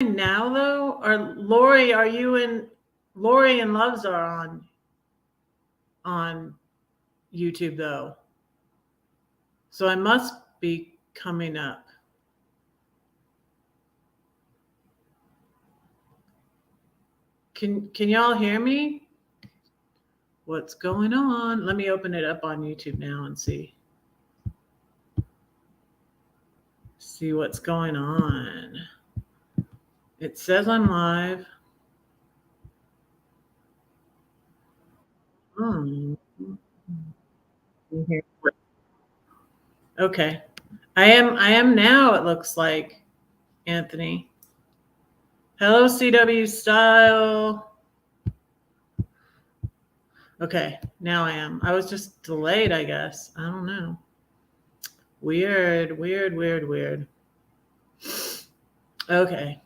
now though? Or Lori, are you in? Lori and Loves are on YouTube though, so I must be coming up. Can y'all hear me? What's going on? Let me open it up on YouTube now and see what's going on. It says I'm live. Okay. I am now, it looks like, Anthony. Hello, CW Style. Okay, now I am. I was just delayed, I guess. I don't know. Weird. Okay.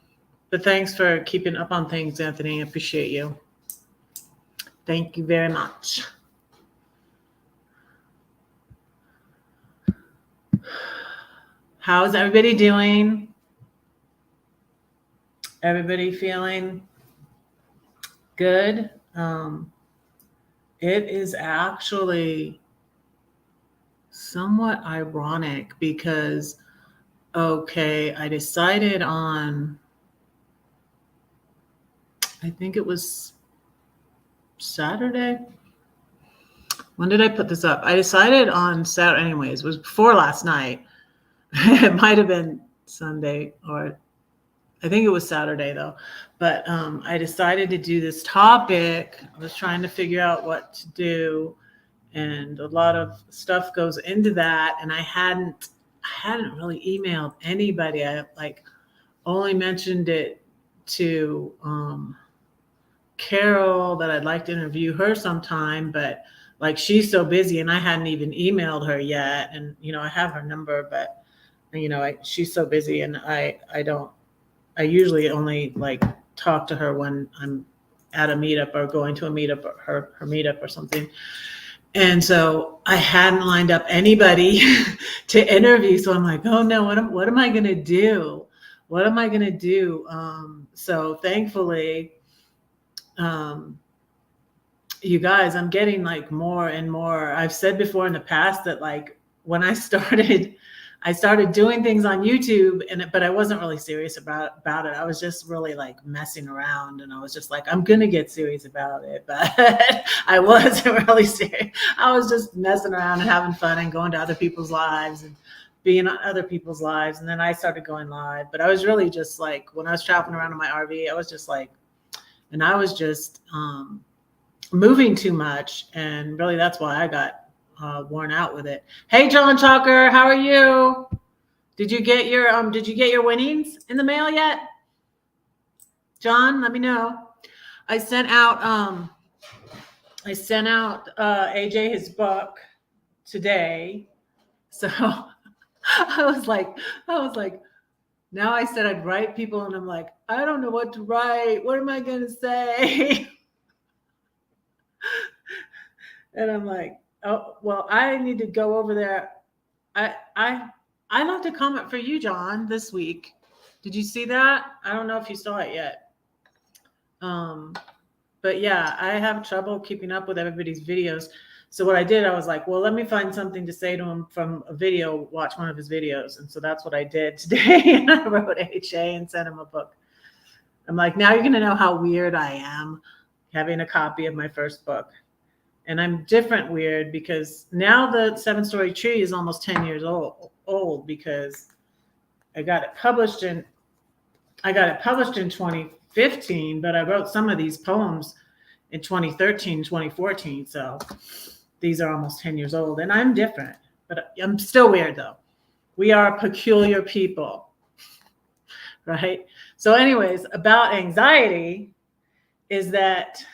But thanks for keeping up on things, Anthony. I appreciate you. Thank you very much. How's everybody doing? Everybody feeling good? It is actually somewhat ironic because, okay, I decided on, I think it was Saturday. When did I put this up? I decided on Saturday, anyways, it was before last night. It might have been Sunday, or I think it was Saturday though. But I decided to do this topic. I was trying to figure out what to do, and a lot of stuff goes into that. And I hadn't really emailed anybody. I only mentioned it to Carol that I'd like to interview her sometime, but she's so busy and I hadn't even emailed her yet. And I have her number, but she's so busy, and I usually only talk to her when I'm at a meetup or going to a meetup or her meetup or something. And so I hadn't lined up anybody to interview. So I'm like, oh no, what am I going to do? What am I going to do? So thankfully, you guys, I'm getting more and more. I've said before in the past that when I started doing things on YouTube, but I wasn't really serious about it. I was just really messing around, and I was just I'm gonna get serious about it, but I wasn't really serious. I was just messing around and having fun and going to other people's lives and being on other people's lives. And then I started going live, but I was really just when I was traveling around in my RV, I was just and I was just moving too much, and really that's why I got worn out with it. Hey, John Chalker, how are you? Did you get your winnings in the mail yet? John, let me know. I sent out AJ his book today. So I was like, now I said I'd write people, and I'm I don't know what to write. What am I going to say? And I'm oh, well, I need to go over there. I left a comment for you, John, this week. Did you see that? I don't know if you saw it yet. But yeah, I have trouble keeping up with everybody's videos. So what I did, I was well, let me find something to say to him from a video, watch one of his videos. And so that's what I did today. I wrote HA and sent him a book. I'm now you're going to know how weird I am having a copy of my first book. And I'm different weird because now the 7-Story Tree is almost 10 years old because I got it published in 2015, but I wrote some of these poems in 2013, 2014. So these are almost 10 years old, and I'm different, but I'm still weird though. We are peculiar people, right? So anyways, about anxiety is that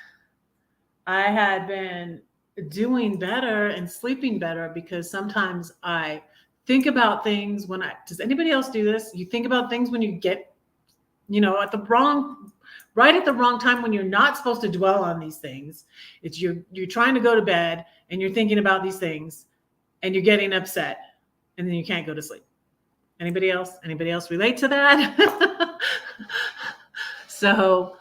I had been doing better and sleeping better because sometimes I think about things does anybody else do this? You think about things when you get, at the wrong time when you're not supposed to dwell on these things. It's you're trying to go to bed and you're thinking about these things and you're getting upset and then you can't go to sleep. Anybody else relate to that? So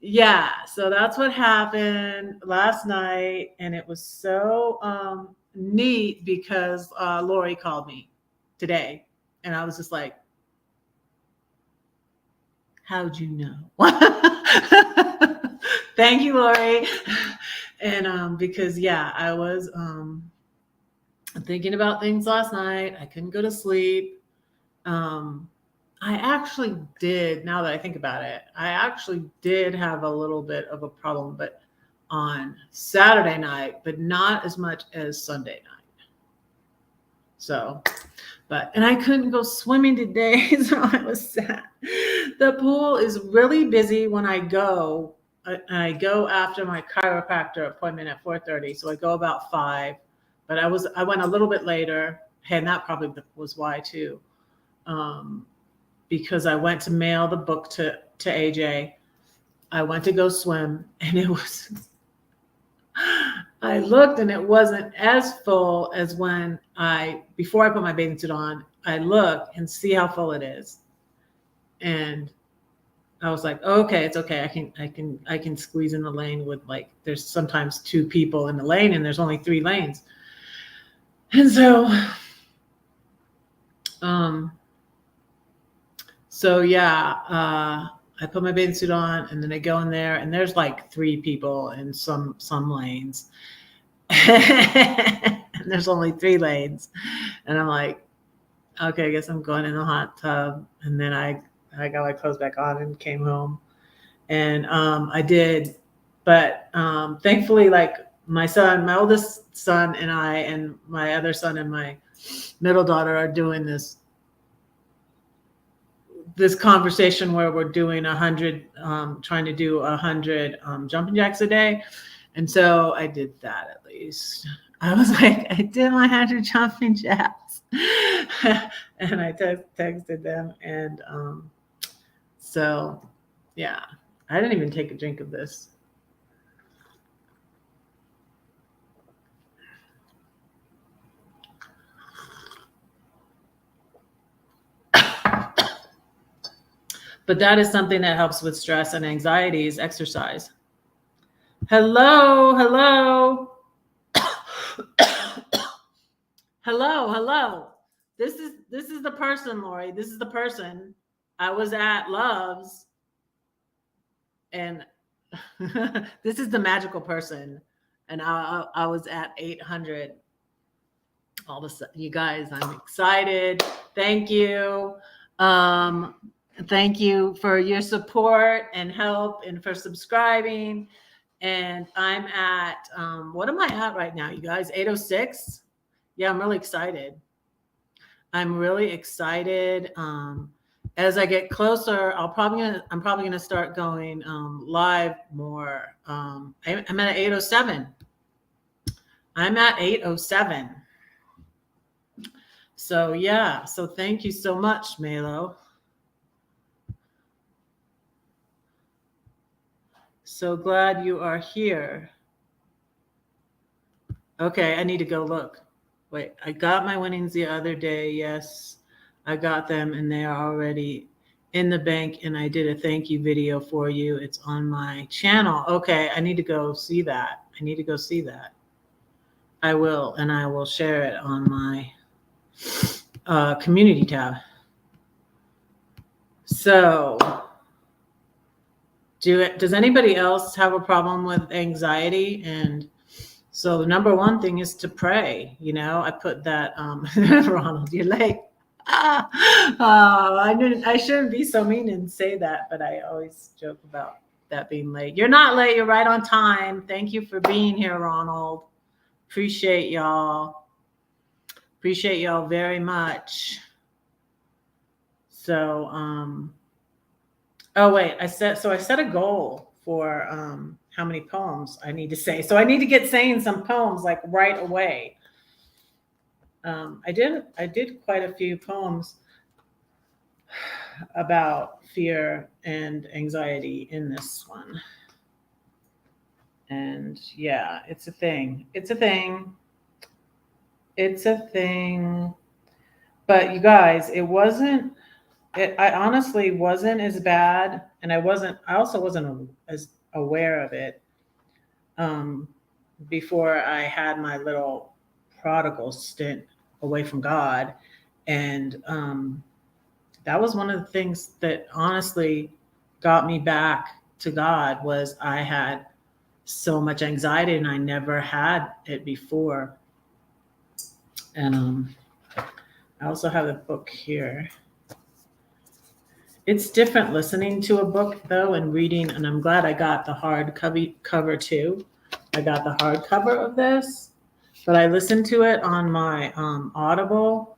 yeah, so that's what happened last night, and it was so neat because Lori called me today, and I was just like, how'd you know? Thank you, Lori. And because yeah, I was thinking about things last night. I couldn't go to sleep. I actually did, now that I think about it, I actually did have a little bit of a problem, but on Saturday night, but not as much as Sunday night. So, and I couldn't go swimming today, so I was sad. The pool is really busy when I go. I go after my chiropractor appointment at 4:30, so I go about 5. But I went a little bit later, and that probably was why too, because I went to mail the book to AJ. I went to go swim, and it was. I looked, and it wasn't as full as when before I put my bathing suit on. I look and see how full it is, and I was like, okay, it's okay. I can squeeze in the lane with, like, there's sometimes 2 people in the lane and there's only 3 lanes. And so yeah, I put my bathing suit on, and then I go in there, and there's like 3 people in some lanes. And there's only 3 lanes. And I'm like, okay, I guess I'm going in the hot tub. And then I got my clothes back on and came home. And I did, but thankfully, like, my oldest son, and I, and my other son and my middle daughter are doing this conversation where we're doing 100, trying to do 100 jumping jacks a day. And so I did that at least. I was like, I did my 100 jumping jacks. And I texted them. And so, yeah, I didn't even take a drink of this. But that is something that helps with stress and anxiety, is exercise. Hello. Hello. This is the person, Lori. This is the person. I was at Love's, and this is the magical person. And I was at 800. All of a sudden, you guys, I'm excited. Thank you. Thank you for your support and help, and for subscribing. And I'm at, what am I at right now, you guys? 806. Yeah, I'm really excited. As I get closer, I'm probably gonna start going live more. I'm at 807. I'm at 807. So yeah, so thank you so much, Melo. So glad you are here. Okay, I need to go look. Wait, I got my winnings the other day. Yes, I got them, and they are already in the bank, and I did a thank you video for you. It's on my channel. Okay, I need to go see that. I will, and I will share it on my community tab. So, does anybody else have a problem with anxiety? And so the number one thing is to pray. I put that, Ronald, you're late. I shouldn't be so mean and say that, but I always joke about that being late. You're not late. You're right on time. Thank you for being here, Ronald. Appreciate y'all. Appreciate y'all very much. So, oh wait, I set a goal for how many poems I need to say. So I need to get saying some poems like right away. I did quite a few poems about fear and anxiety in this one. And yeah, it's a thing. But you guys, it wasn't I honestly wasn't as bad, and I also wasn't as aware of it um, before I had my little prodigal stint away from God. And that was one of the things that honestly got me back to God was I had so much anxiety and I never had it before. And I also have a book here. It's different listening to a book though and reading, and I'm glad I got the hard cover too. I got the hardcover of this, but I listened to it on my Audible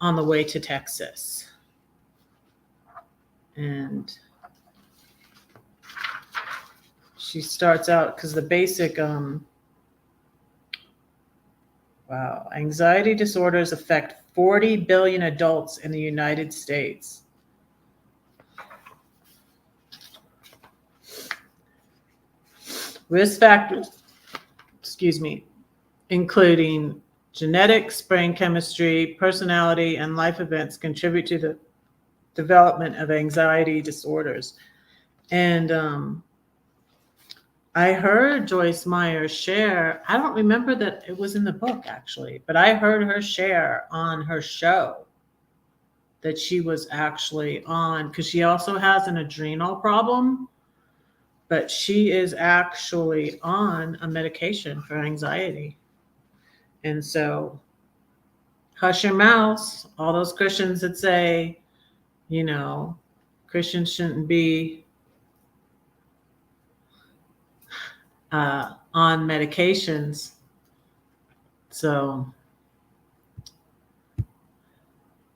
on the way to Texas. And she starts out because the basic wow, anxiety disorders affect 40 billion adults in the United States. Risk factors, including genetics, brain chemistry, personality, and life events contribute to the development of anxiety disorders. And I heard Joyce Meyer share, I don't remember that it was in the book actually, but I heard her share on her show that she was actually on, because she also has an adrenal problem, but she is actually on a medication for anxiety. And so, hush your mouths, all those Christians that say, Christians shouldn't be on medications. So,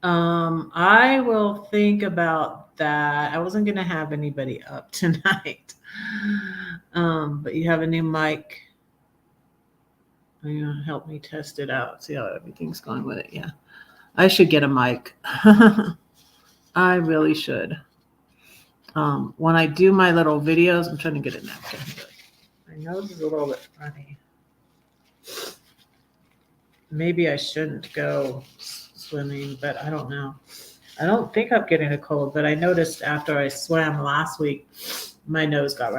I will think about that. I wasn't going to have anybody up tonight. But you have a new mic. Are you going to help me test it out? See how everything's going with it? Yeah. I should get a mic. I really should. When I do my little videos, I'm trying to get a napkin. My nose is a little bit runny. Maybe I shouldn't go swimming, but I don't know. I don't think I'm getting a cold, but I noticed after I swam last week, my nose got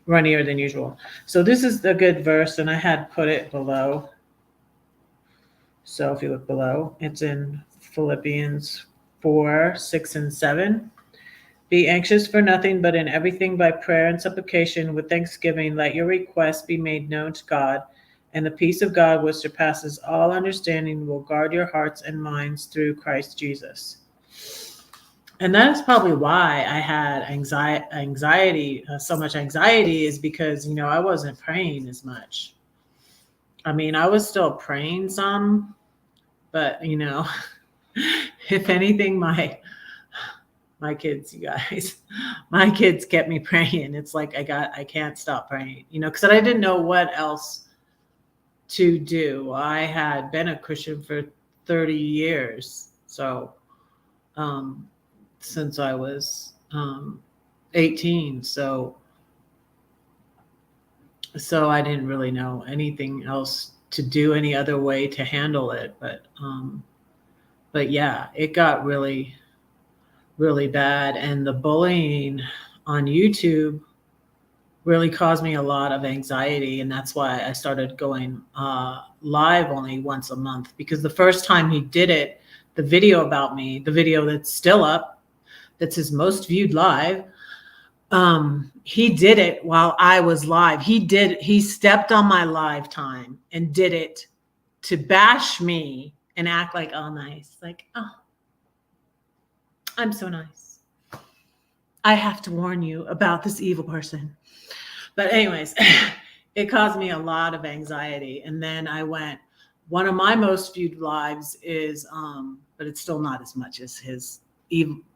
runnier than usual. So this is a good verse, and I had put it below. So if you look below, it's in Philippians 4, 6, and 7. Be anxious for nothing, but in everything by prayer and supplication with thanksgiving, let your requests be made known to God, and the peace of God, which surpasses all understanding, will guard your hearts and minds through Christ Jesus. And that is probably why I had anxiety, so much anxiety, is because, I wasn't praying as much. I mean, I was still praying some, but, if anything, my kids, you guys, my kids kept me praying. It's like I can't stop praying, because I didn't know what else to do. I had been a Christian for 30 years. So, since I was 18. So I didn't really know anything else to do, any other way to handle it. But yeah, it got really, really bad. And the bullying on YouTube really caused me a lot of anxiety. And that's why I started going live only once a month, because the first time he did it, the video about me, the video that's still up, that's his most viewed live, he did it while I was live. He stepped on my live time and did it to bash me and act like, oh, nice. Like, oh, I'm so nice. I have to warn you about this evil person. But anyways, it caused me a lot of anxiety. And then I went, one of my most viewed lives is, but it's still not as much as his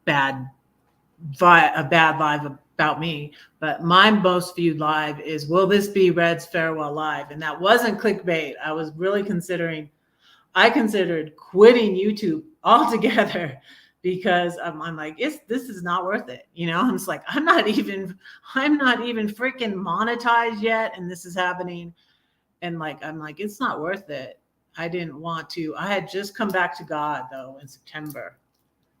bad live about me. But my most viewed live is, will this be Red's farewell live? And that wasn't clickbait. I was really considered quitting YouTube altogether, because I'm like, this is not worth it. I'm just like, I'm not even freaking monetized yet. And this is happening. And I'm like, it's not worth it. I didn't want to. I had just come back to God though in September.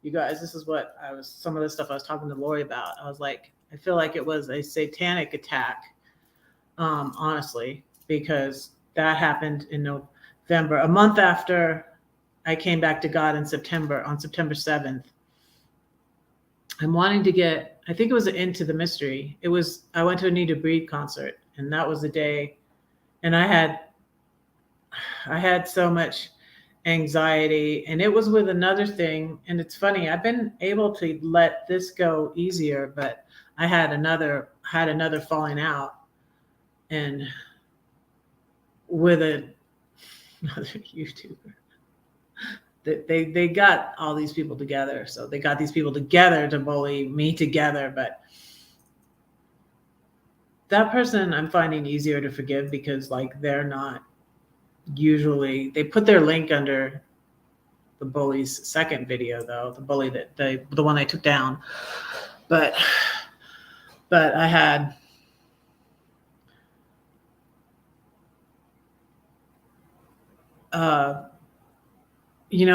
You guys, this is what some of the stuff I was talking to Lori about. I was like, I feel like it was a satanic attack, honestly, because that happened in November, a month after I came back to God in September, on September 7th. I'm wanting to get, I think it was Into the Mystery. I went to a Need to Breathe concert, and that was the day. And I had so much anxiety, and it was with another thing. And it's funny, I've been able to let this go easier, but I had another falling out, and with another YouTuber. They got all these people together. So they got these people together to bully me together. But that person I'm finding easier to forgive, because like they're not usually, they put their link under the bully's second video though, the bully that the one I took down. But I had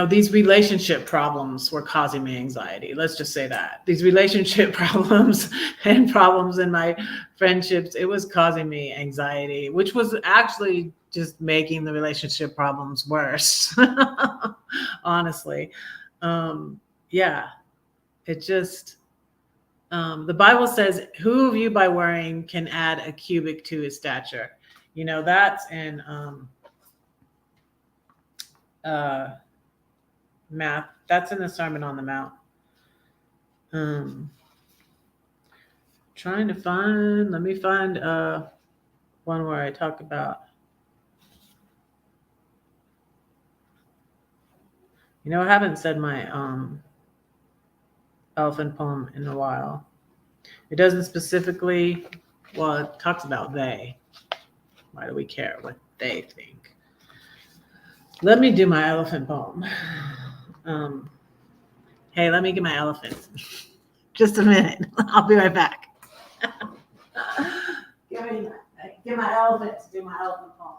these relationship problems were causing me anxiety. Let's just say that. These relationship problems and problems in my friendships, it was causing me anxiety, which was actually just making the relationship problems worse. Honestly. Yeah. It just, the Bible says, who of you by worrying can add a cubit to his stature? That's in, math. That's in the Sermon on the Mount. Let me find one where I talk about, I haven't said my elephant poem in a while. It doesn't specifically, well, it talks about they. Why do we care what they think? Let me do my elephant poem. Hey, let me get my elephant. Just a minute. I'll be right back. Get my elephant to do my elephant poem.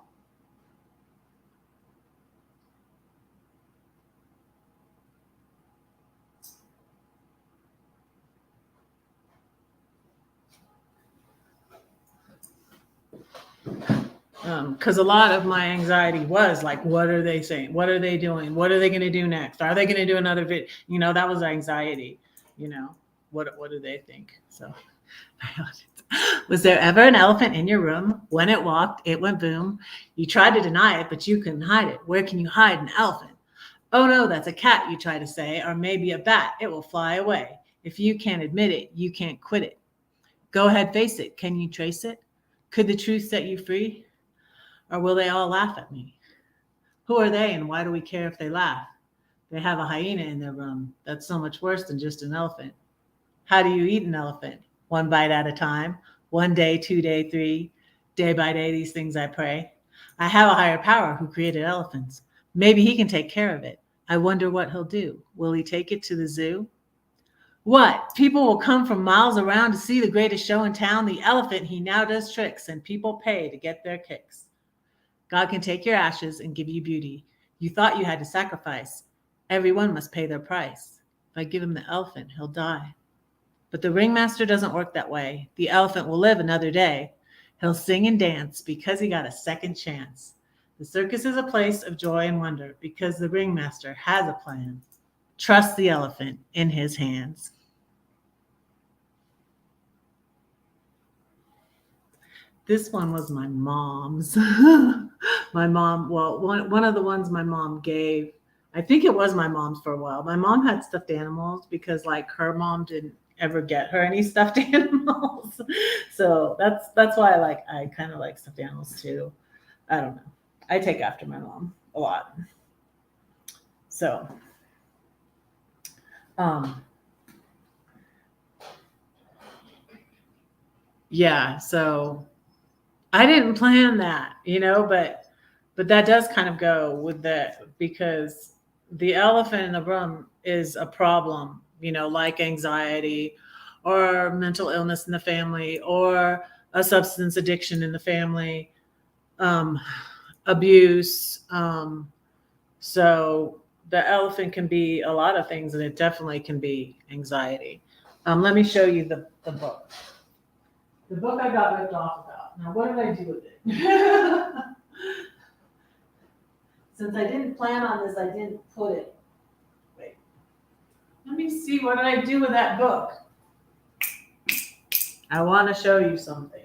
Because a lot of my anxiety was like, what are they saying? What are they doing? What are they going to do next? Are they going to do another video? That was anxiety. What do they think? So, was there ever an elephant in your room? When it walked, it went boom. You tried to deny it, but you couldn't hide it. Where can you hide an elephant? Oh no, that's a cat, you try to say, or maybe a bat. It will fly away. If you can't admit it, you can't quit it. Go ahead, face it. Can you trace it? Could the truth set you free? Or will they all laugh at me? Who are they, and why do we care if they laugh? They have a hyena in their room. That's so much worse than just an elephant. How do you eat an elephant? One bite at a time. 1 day, 2 day, 3. Day by day, these things I pray. I have a higher power who created elephants. Maybe he can take care of it. I wonder what he'll do. Will he take it to the zoo? What? People will come from miles around to see the greatest show in town, the elephant. He now does tricks, and people pay to get their kicks. God can take your ashes and give you beauty. You thought you had to sacrifice. Everyone must pay their price. If I give him the elephant, he'll die. But the ringmaster doesn't work that way. The elephant will live another day. He'll sing and dance because he got a second chance. The circus is a place of joy and wonder because the ringmaster has a plan. Trust the elephant in his hands. This one was my mom's. My mom, well, one of the ones my mom gave, I think it was my mom's for a while. My mom had stuffed animals because like her mom didn't ever get her any stuffed animals. So that's why I kind of like stuffed animals too. I don't know. I take after my mom a lot. So, yeah, so I didn't plan that, but that does kind of go with that because the elephant in the room is a problem, like anxiety or mental illness in the family or a substance addiction in the family. abuse. So the elephant can be a lot of things, and it definitely can be anxiety. Let me show you the book. The book I got ripped off about. Now, what did I do with it? Since I didn't plan on this, I didn't put it. Wait. Let me see. What did I do with that book? I want to show you something.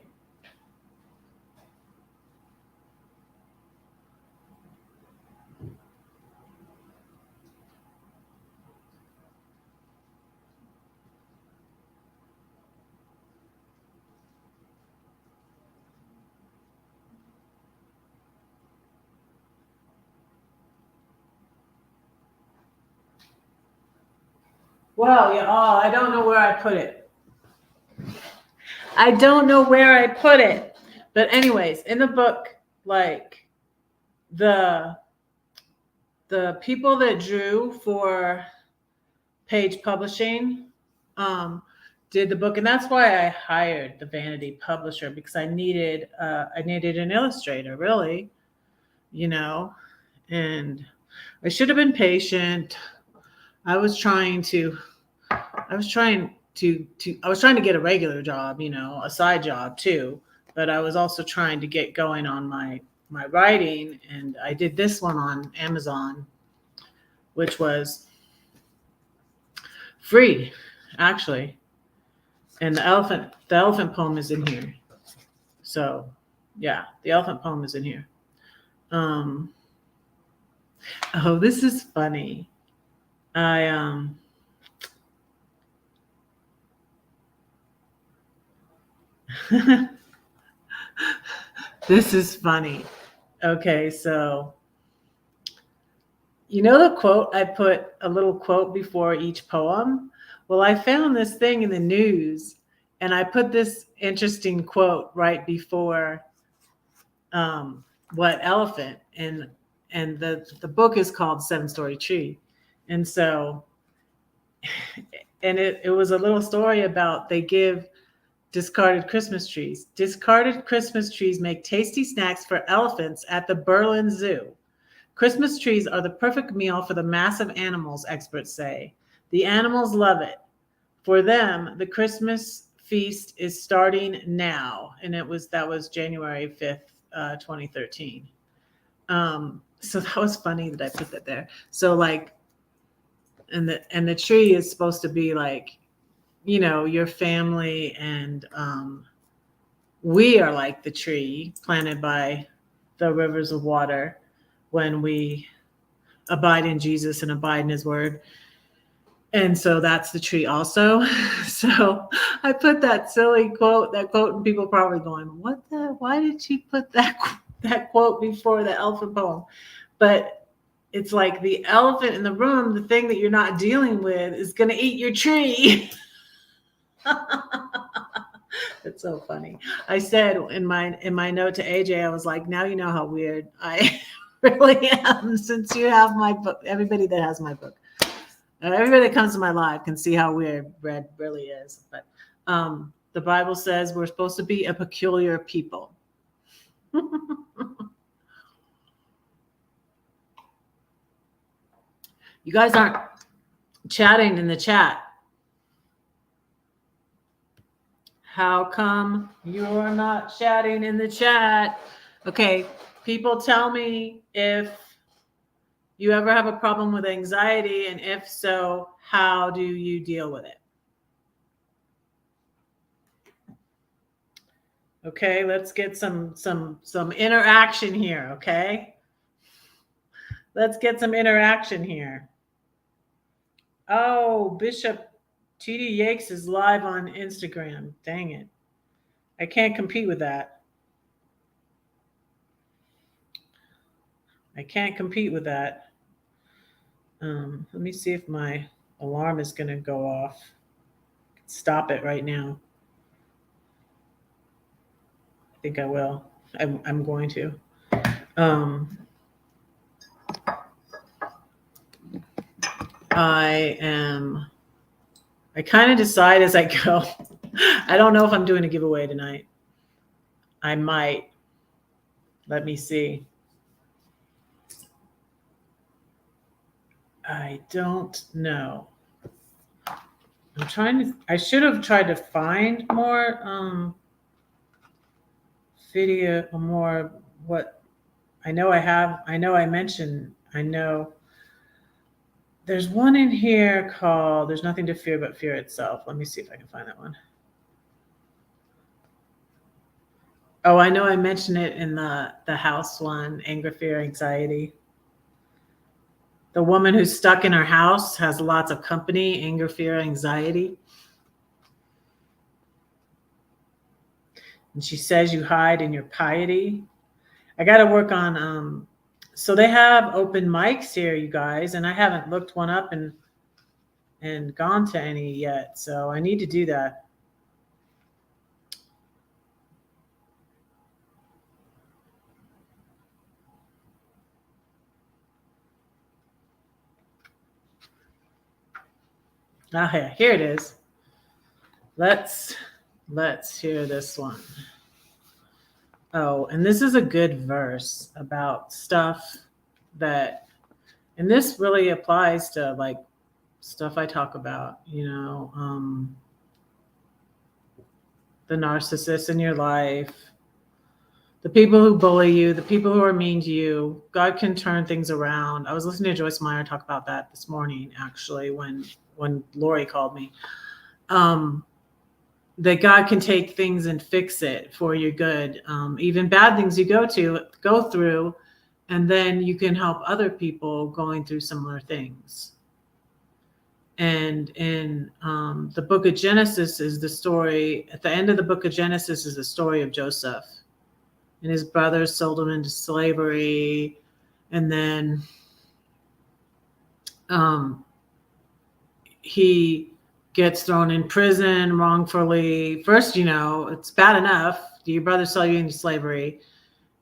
Well, yeah, oh, I don't know where I put it. I don't know where I put it. But anyways, in the book, like the people that drew for Page Publishing did the book, and that's why I hired the vanity publisher, because I needed an illustrator, really, and I should have been patient. I was trying to get a regular job, a side job too, but I was also trying to get going on my writing, and I did this one on Amazon, which was free, actually. And the elephant poem is in here. So yeah, the elephant poem is in here. Oh, this is funny. This is funny. Okay, so the quote, I put a little quote before each poem. Well, I found this thing in the news, and I put this interesting quote right before what elephant, and the book is called 7-Story Tree. And so, and it was a little story about they give discarded Christmas trees. Discarded Christmas trees make tasty snacks for elephants at the Berlin Zoo. Christmas trees are the perfect meal for the massive animals, experts say. The animals love it. For them, the Christmas feast is starting now. And that was January 5th, 2013. So that was funny that I put that there. So like, and the tree is supposed to be like, your family, and we are like the tree planted by the rivers of water when we abide in Jesus and abide in his word. And so that's the tree also. So I put that silly quote, and people probably going, why did she put that quote before the elephant poem? But it's like the elephant in the room, the thing that you're not dealing with, is going to eat your tree. It's so funny. I said in my note to AJ, I was like, now you know how weird I really am, since you have my book. Everybody that has my book, everybody that comes to my live can see how weird Red really is. But the Bible says we're supposed to be a peculiar people. You guys aren't chatting in the chat. How come you're not chatting in the chat? Okay, people, tell me if you ever have a problem with anxiety, and if so, how do you deal with it? Okay, let's get some interaction here, okay? Let's get some interaction here. Oh, Bishop TD Yakes is live on Instagram. Dang it. I can't compete with that. Let me see if my alarm is going to go off. Stop it right now. I think I will. I'm going to. I kind of decide as I go. I don't know if I'm doing a giveaway tonight. I might. Let me see. I don't know. I should have tried to find more video, more what I know I know there's one in here called There's Nothing to Fear But Fear Itself. Let me see if I can find that one. Oh, I know I mentioned it in the house one, anger, fear, anxiety. The woman who's stuck in her house has lots of company, anger, fear, anxiety. And she says you hide in your piety. I got to work on, so they have open mics here, you guys, and I haven't looked one up and gone to any yet. So I need to do that. Okay, here it is. Let's hear this one. Oh, and this is a good verse about stuff that, and this really applies to like stuff I talk about, the narcissists in your life, the people who bully you, the people who are mean to you. God can turn things around. I was listening to Joyce Meyer talk about that this morning, actually, when Lori called me. That God can take things and fix it for your good. Even bad things you go through, and then you can help other people going through similar things. And in the book of Genesis is the story, at the end of the book of Genesis is the story of Joseph. And his brothers sold him into slavery. And then he gets thrown in prison wrongfully. First, it's bad enough. Your brothers sell you into slavery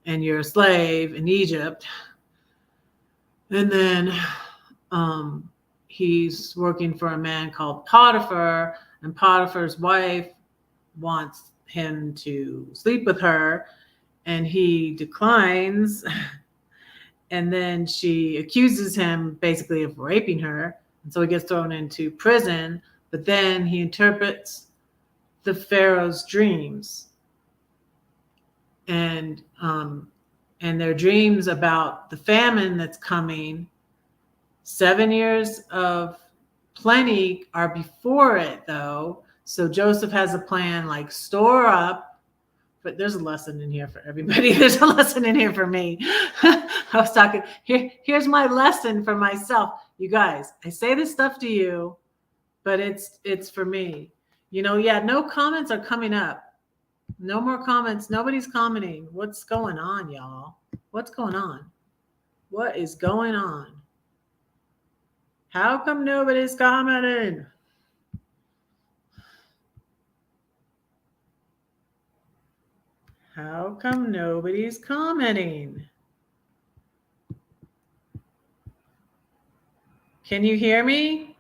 and you're a slave in Egypt. And then he's working for a man called Potiphar, and Potiphar's wife wants him to sleep with her, and he declines. And then she accuses him basically of raping her. And so he gets thrown into prison, but then he interprets the Pharaoh's dreams. And their dreams about the famine that's coming. 7 years of plenty are before it, though. So Joseph has a plan, like store up. But there's a lesson in here for everybody. There's a lesson in here for me. I was talking, here's my lesson for myself. You guys, I say this stuff to you, but it's for me. No comments are coming up. No more comments. Nobody's commenting. What's going on, y'all? What's going on? What is going on? How come nobody's commenting? How come nobody's commenting? Can you hear me?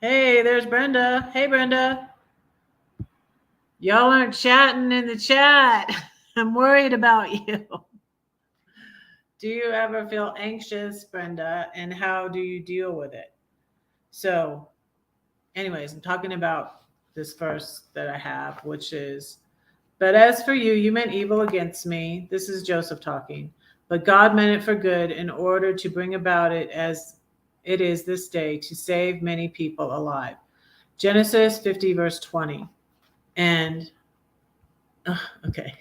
Hey, there's Brenda. Hey, Brenda. Y'all aren't chatting in the chat. I'm worried about you. Do you ever feel anxious, Brenda? And how do you deal with it? So, anyways, I'm talking about this verse that I have, which is, but as for you, you meant evil against me. This is Joseph talking. But God meant it for good in order to bring about it as it is this day, to save many people alive. Genesis 50, verse 20. And, okay.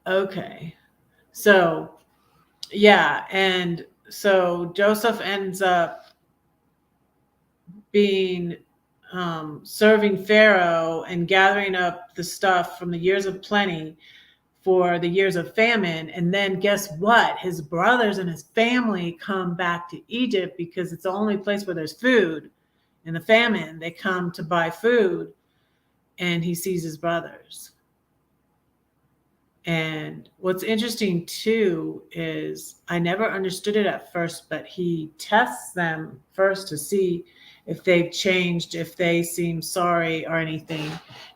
Okay. So, yeah. And so Joseph ends up being serving Pharaoh and gathering up the stuff from the years of plenty for the years of famine. And then guess what? His brothers and his family come back to Egypt because it's the only place where there's food. In the famine, they come to buy food, and he sees his brothers. And what's interesting too is I never understood it at first, but he tests them first to see if they've changed, if they seem sorry or anything.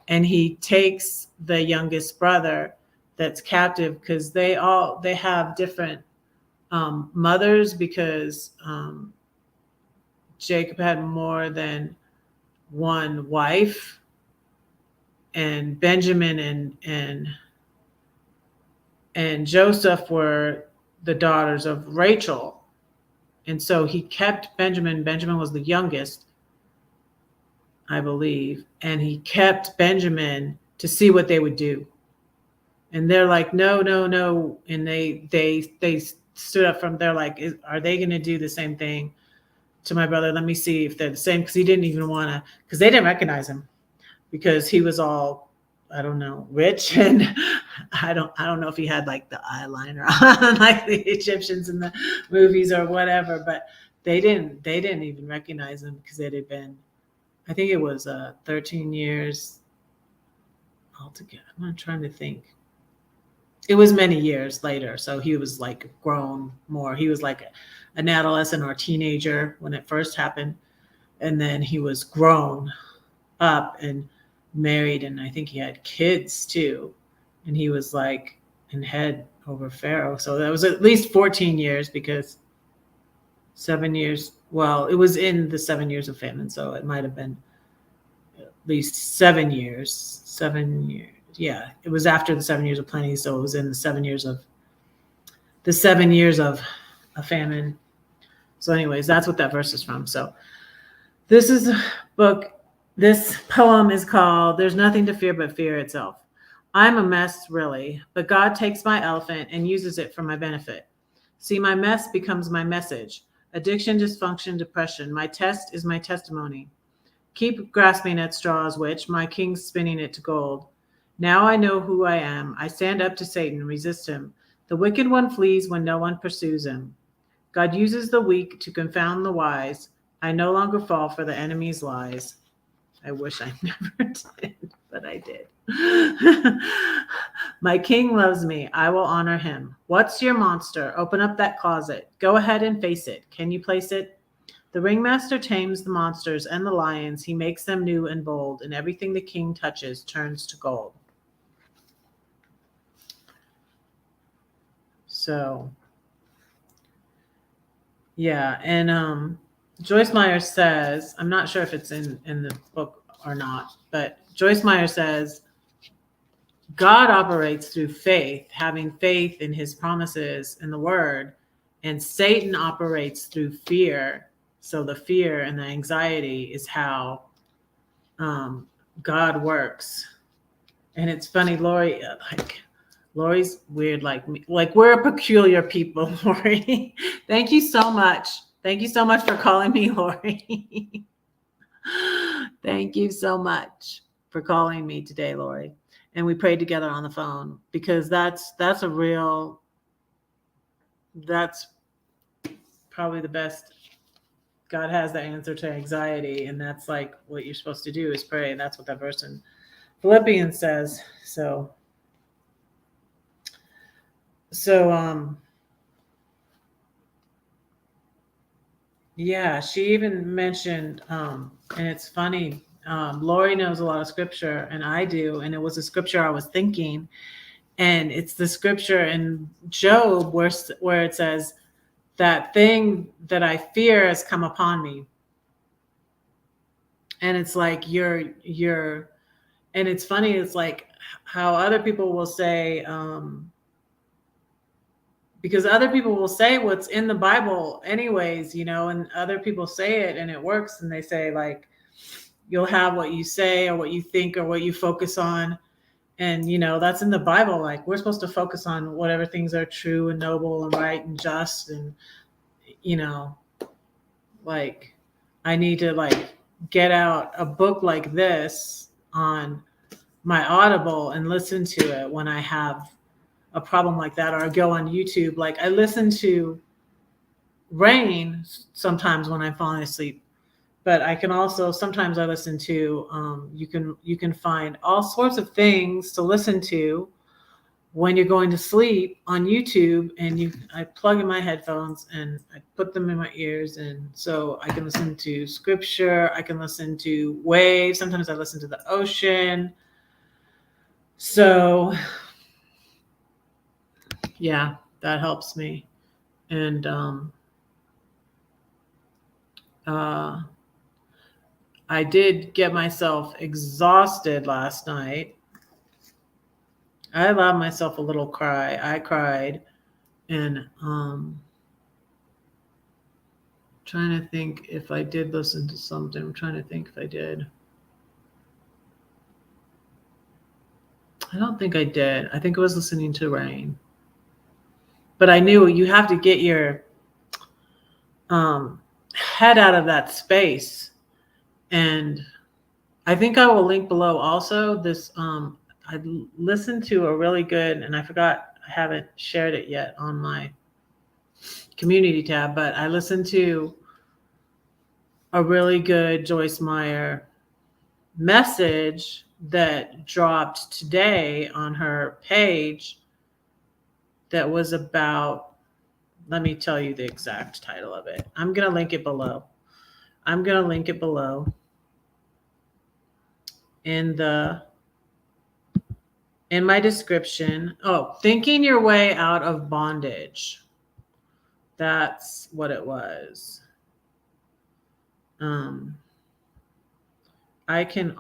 And he takes the youngest brother that's captive, because they have different mothers, because Jacob had more than one wife, and Benjamin and Joseph were the daughters of Rachel. And so he kept Benjamin. Benjamin was the youngest, I believe. And he kept Benjamin to see what they would do. And they're like, no, no, no. And they stood up from, they're like, are they going to do the same thing to my brother? Let me see if they're the same. Because he didn't even want to, because they didn't recognize him, because he was all, I don't know, rich. And I don't know if he had like the eyeliner on like the Egyptians in the movies or whatever, but they didn't even recognize him, because it had been, I think it was 13 years altogether. I'm trying to think. It was many years later. So he was like grown more. He was like an adolescent or a teenager when it first happened. And then he was grown up and married, and I think he had kids too. And he was like in head over Pharaoh. So that was at least 14 years, because 7 years, well, it was in the 7 years of famine. So it might have been at least 7 years. 7 years. Yeah, it was after the 7 years of plenty. So it was in the 7 years of a famine. So anyways, that's what that verse is from. So this is a book. This poem is called "There's Nothing to Fear But Fear Itself." I'm a mess, really, but God takes my elephant and uses it for my benefit. See, my mess becomes my message. Addiction, dysfunction, depression. My test is my testimony. Keep grasping at straws, witch. My king's spinning it to gold. Now I know who I am. I stand up to Satan, resist him. The wicked one flees when no one pursues him. God uses the weak to confound the wise. I no longer fall for the enemy's lies. I wish I never did, but I did. My king loves me. I will honor him. What's your monster? Open up that closet. Go ahead and face it. Can you place it? The ringmaster tames the monsters and the lions. He makes them new and bold, and everything the king touches turns to gold. So, yeah, and Joyce Meyer says, I'm not sure if it's in the book or not, but Joyce Meyer says, God operates through faith, having faith in his promises in the word, and Satan operates through fear. So the fear and the anxiety is how God works. And it's funny, Lori's weird like me. Like, we're a peculiar people, Lori. Thank you so much. Thank you so much for calling me Lori. Thank you so much for calling me today, Lori. And we prayed together on the phone, because that's probably the best. God has the answer to anxiety, and that's like what you're supposed to do is pray. And that's what that verse in Philippians says. So yeah, she even mentioned, and it's funny, Lori knows a lot of scripture, and I do, and it was a scripture I was thinking, and it's the scripture in Job where it says, that thing that I fear has come upon me. And it's like and it's funny, it's like how other people will say, because other people will say what's in the Bible anyways, and other people say it and it works, and they say like, you'll have what you say or what you think or what you focus on. And, that's in the Bible. Like, we're supposed to focus on whatever things are true and noble and right and just. And, like, I need to like get out a book like this on my Audible and listen to it when I have a problem like that, or I go on YouTube. Like, I listen to Rain sometimes when I'm falling asleep, but I can also, sometimes I listen to, you can find all sorts of things to listen to when you're going to sleep on YouTube, and I plug in my headphones and I put them in my ears, and so I can listen to scripture, I can listen to waves, sometimes I listen to the ocean. So yeah, that helps me. And I did get myself exhausted last night. I allowed myself a little cry. I cried, and trying to think if I did listen to something. I'm trying to think if I did. I don't think I did. I think I was listening to Rain. But I knew you have to get your head out of that space. And I think I will link below also this. I listened to a really good, and I forgot, I haven't shared it yet on my community tab, but I listened to a really good Joyce Meyer message that dropped today on her page that was about, let me tell you the exact title of it. I'm going to link it below. I'm going to link it below in my description. Oh, Thinking Your Way Out of Bondage. That's what it was. I can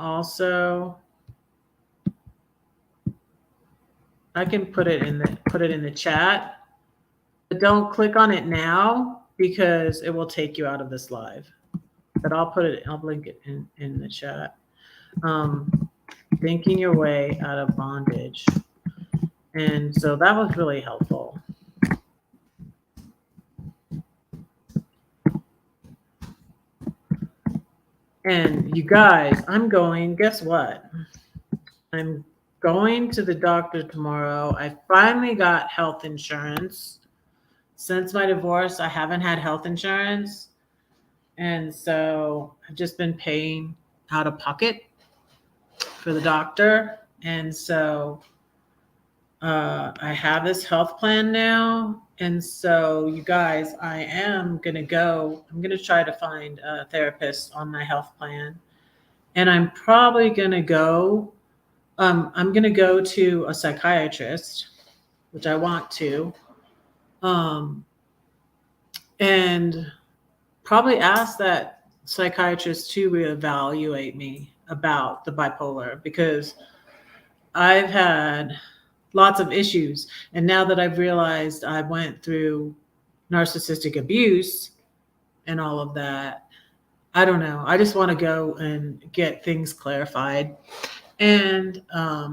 put it in the chat, but don't click on it now because it will take you out of this live. But I'll link it in the chat. Thinking Your Way Out of Bondage. And so that was really helpful. And you guys, guess what? I'm going to the doctor tomorrow. I finally got health insurance. Since my divorce, I haven't had health insurance. And so I've just been paying out of pocket for the doctor. And so I have this health plan now. And so you guys, I'm going to try to find a therapist on my health plan. And I'm probably going to go, I'm going to go to a psychiatrist, which I want to, and probably ask that psychiatrist to reevaluate me about the bipolar, because I've had lots of issues. And now that I've realized I went through narcissistic abuse and all of that, I don't know. I just want to go and get things clarified. And I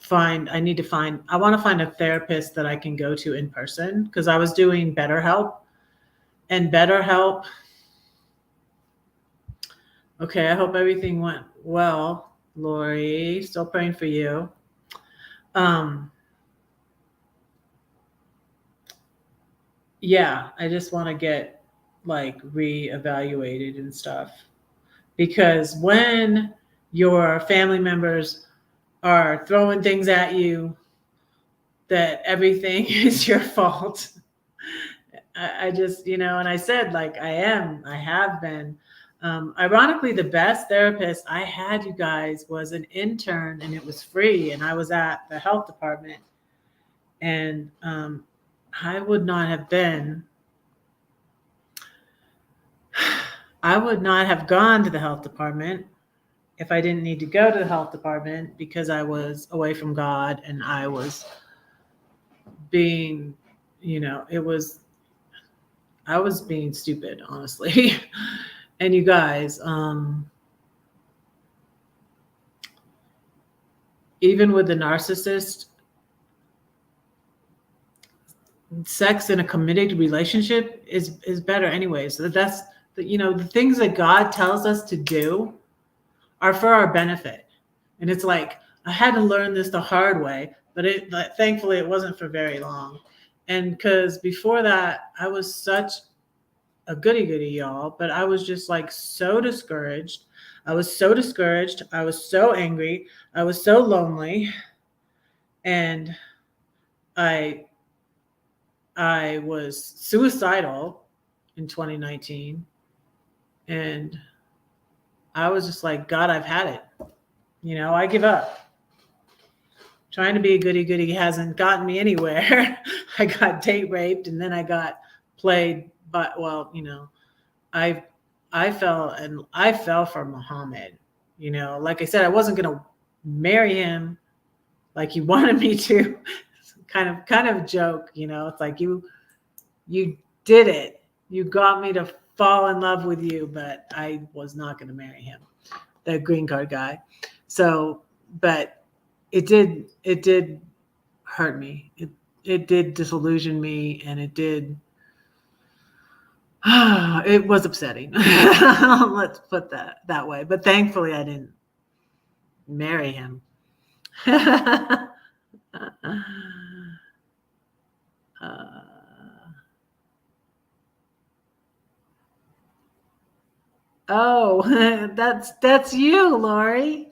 want to find a therapist that I can go to in person, because I was doing BetterHelp. And BetterHelp, okay, I hope everything went well, Lori. Still praying for you. Yeah, I just want to get reevaluated and stuff, because when your family members are throwing things at you that everything is your fault, I just, and I said, I have been. Ironically, the best therapist I had, you guys, was an intern, and it was free, and I was at the health department. And I would not have gone to the health department if I didn't need to go to the health department, because I was away from God, and I was being, I was being stupid, honestly. And you guys, even with the narcissist, sex in a committed relationship is better anyway. So that's the things that God tells us to do are for our benefit. And it's I had to learn this the hard way, but thankfully it wasn't for very long. And because before that, I was such a goody-goody, y'all, but I was just so discouraged. I was so discouraged. I was so angry. I was so lonely. And I was suicidal in 2019. And I was just God, I've had it. I give up. trying to be a goody-goody hasn't gotten me anywhere. I got date raped, and then I got played, but well, I fell for Muhammad. Like I said, I wasn't gonna marry him like he wanted me to. kind of joke, it's like you did it. You got me to fall in love with you, but I was not gonna marry him, the green card guy. So, but it did hurt me. It did disillusion me, and it did. It was upsetting. Let's put that way. But thankfully, I didn't marry him. Oh, that's you, Lori.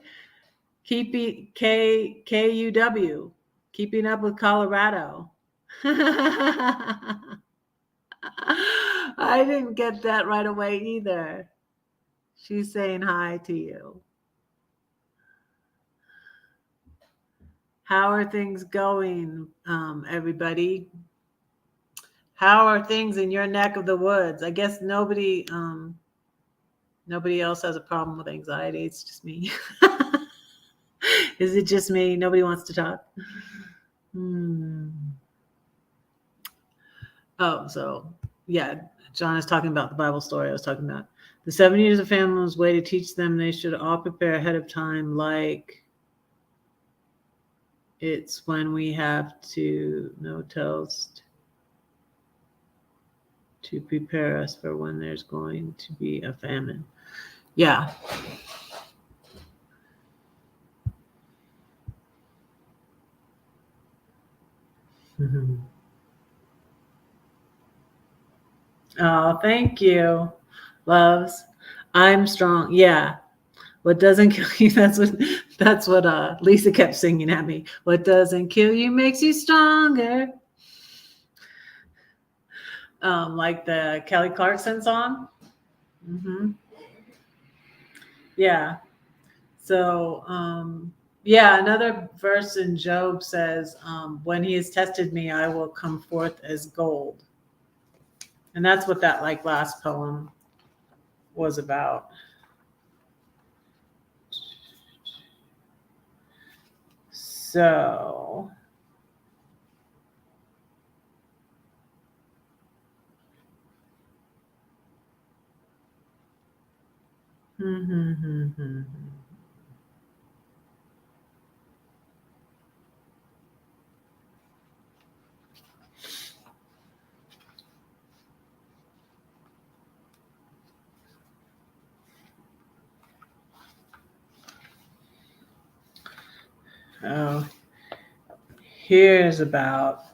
Keeping KUW, keeping up with Colorado. I didn't get that right away either. She's saying hi to you. How are things going, everybody? How are things in your neck of the woods? I guess nobody else has a problem with anxiety. It's just me. Is it just me? Nobody wants to talk? Oh, so yeah, John is talking about the Bible story I was talking about. The 7 years of famine was a way to teach them they should all prepare ahead of time, like it's when we have to no toast to prepare us for when there's going to be a famine. Yeah. Mm-hmm. Oh, thank you, loves. I'm strong. Yeah. What doesn't kill you, that's what Lisa kept singing at me. What doesn't kill you makes you stronger. Like the Kelly Clarkson song. Mm-hmm. Yeah. So, another verse in Job says, when he has tested me, I will come forth as gold. And that's what that last poem was about. So, here's about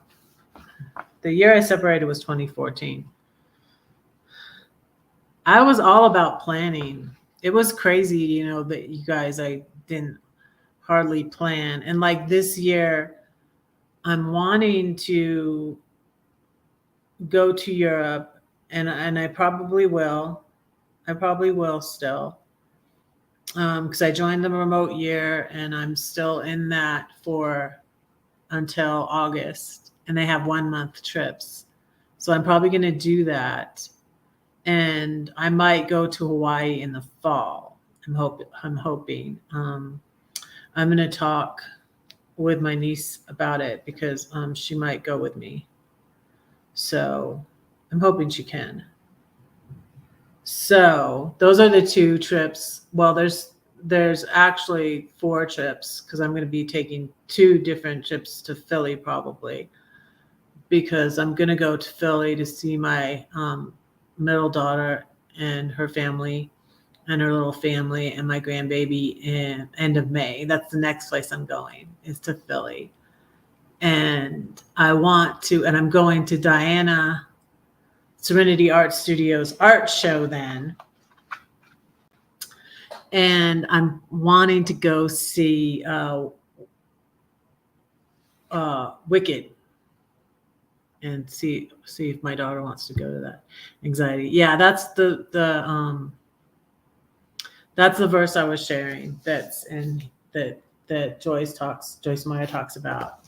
the year I separated was 2014. I was all about planning. It was crazy, that you guys, I didn't hardly plan. And this year, I'm wanting to go to Europe, and I probably will. I probably will still. Because I joined the remote year, and I'm still in that for until August, and they have 1 month trips. So I'm probably going to do that. And I might go to Hawaii in the fall. I'm hoping. I'm going to talk with my niece about it because she might go with me. So I'm hoping she can. So those are the 2 trips. Well, there's actually 4 trips because I'm going to be taking 2 different trips to Philly probably, because I'm going to go to Philly to see my middle daughter and her family and her little family and my grandbaby in end of May. That's the next place I'm going, is to Philly. And I'm going to Diana Serenity Art Studios art show then. And I'm wanting to go see Wicked and see if my daughter wants to go to that. Anxiety. Yeah, that's the verse I was sharing. That's in that that Joyce Meyer talks about.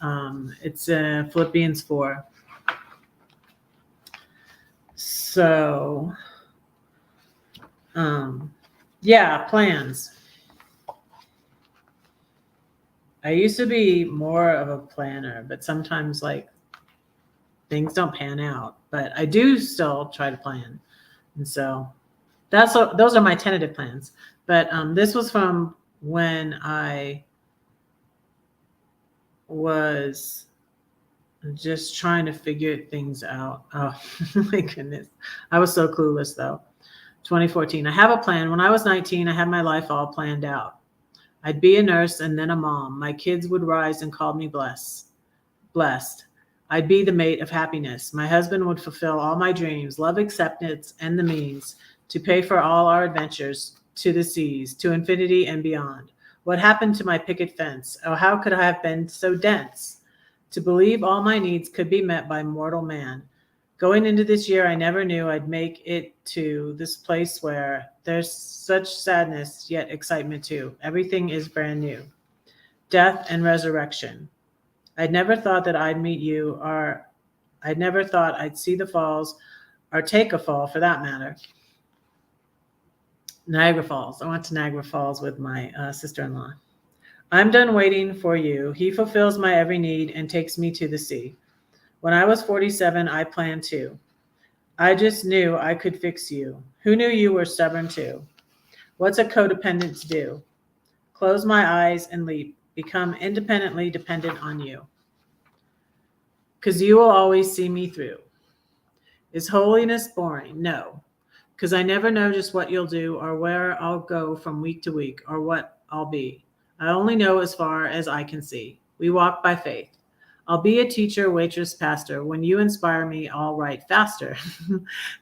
It's Philippians 4. So, yeah, plans. I used to be more of a planner, but sometimes like things don't pan out. But I do still try to plan, and so those are my tentative plans. But this was from when I was just trying to figure things out. Oh my goodness, I was so clueless though. 2014. I have a plan. When I was 19, I had my life all planned out. I'd be a nurse and then a mom. My kids would rise and call me blessed. I'd be the mate of happiness. My husband would fulfill all my dreams, love, acceptance, and the means to pay for all our adventures to the seas, to infinity and beyond. What happened to my picket fence? Oh, how could I have been so dense to believe all my needs could be met by mortal man? Going into this year, I never knew I'd make it to this place where there's such sadness, yet excitement too. Everything is brand new. Death and resurrection. I'd never thought that I'd meet you, or I'd never thought I'd see the falls, or take a fall for that matter. Niagara Falls. I went to Niagara Falls with my sister-in-law. I'm done waiting for you. He fulfills my every need and takes me to the sea. When I was 47, I planned to. I just knew I could fix you. Who knew you were stubborn too? What's a codependent to do? Close my eyes and leap. Become independently dependent on you. Because you will always see me through. Is holiness boring? No. Because I never know just what you'll do or where I'll go from week to week or what I'll be. I only know as far as I can see. We walk by faith. I'll be a teacher, waitress, pastor. When you inspire me, I'll write faster.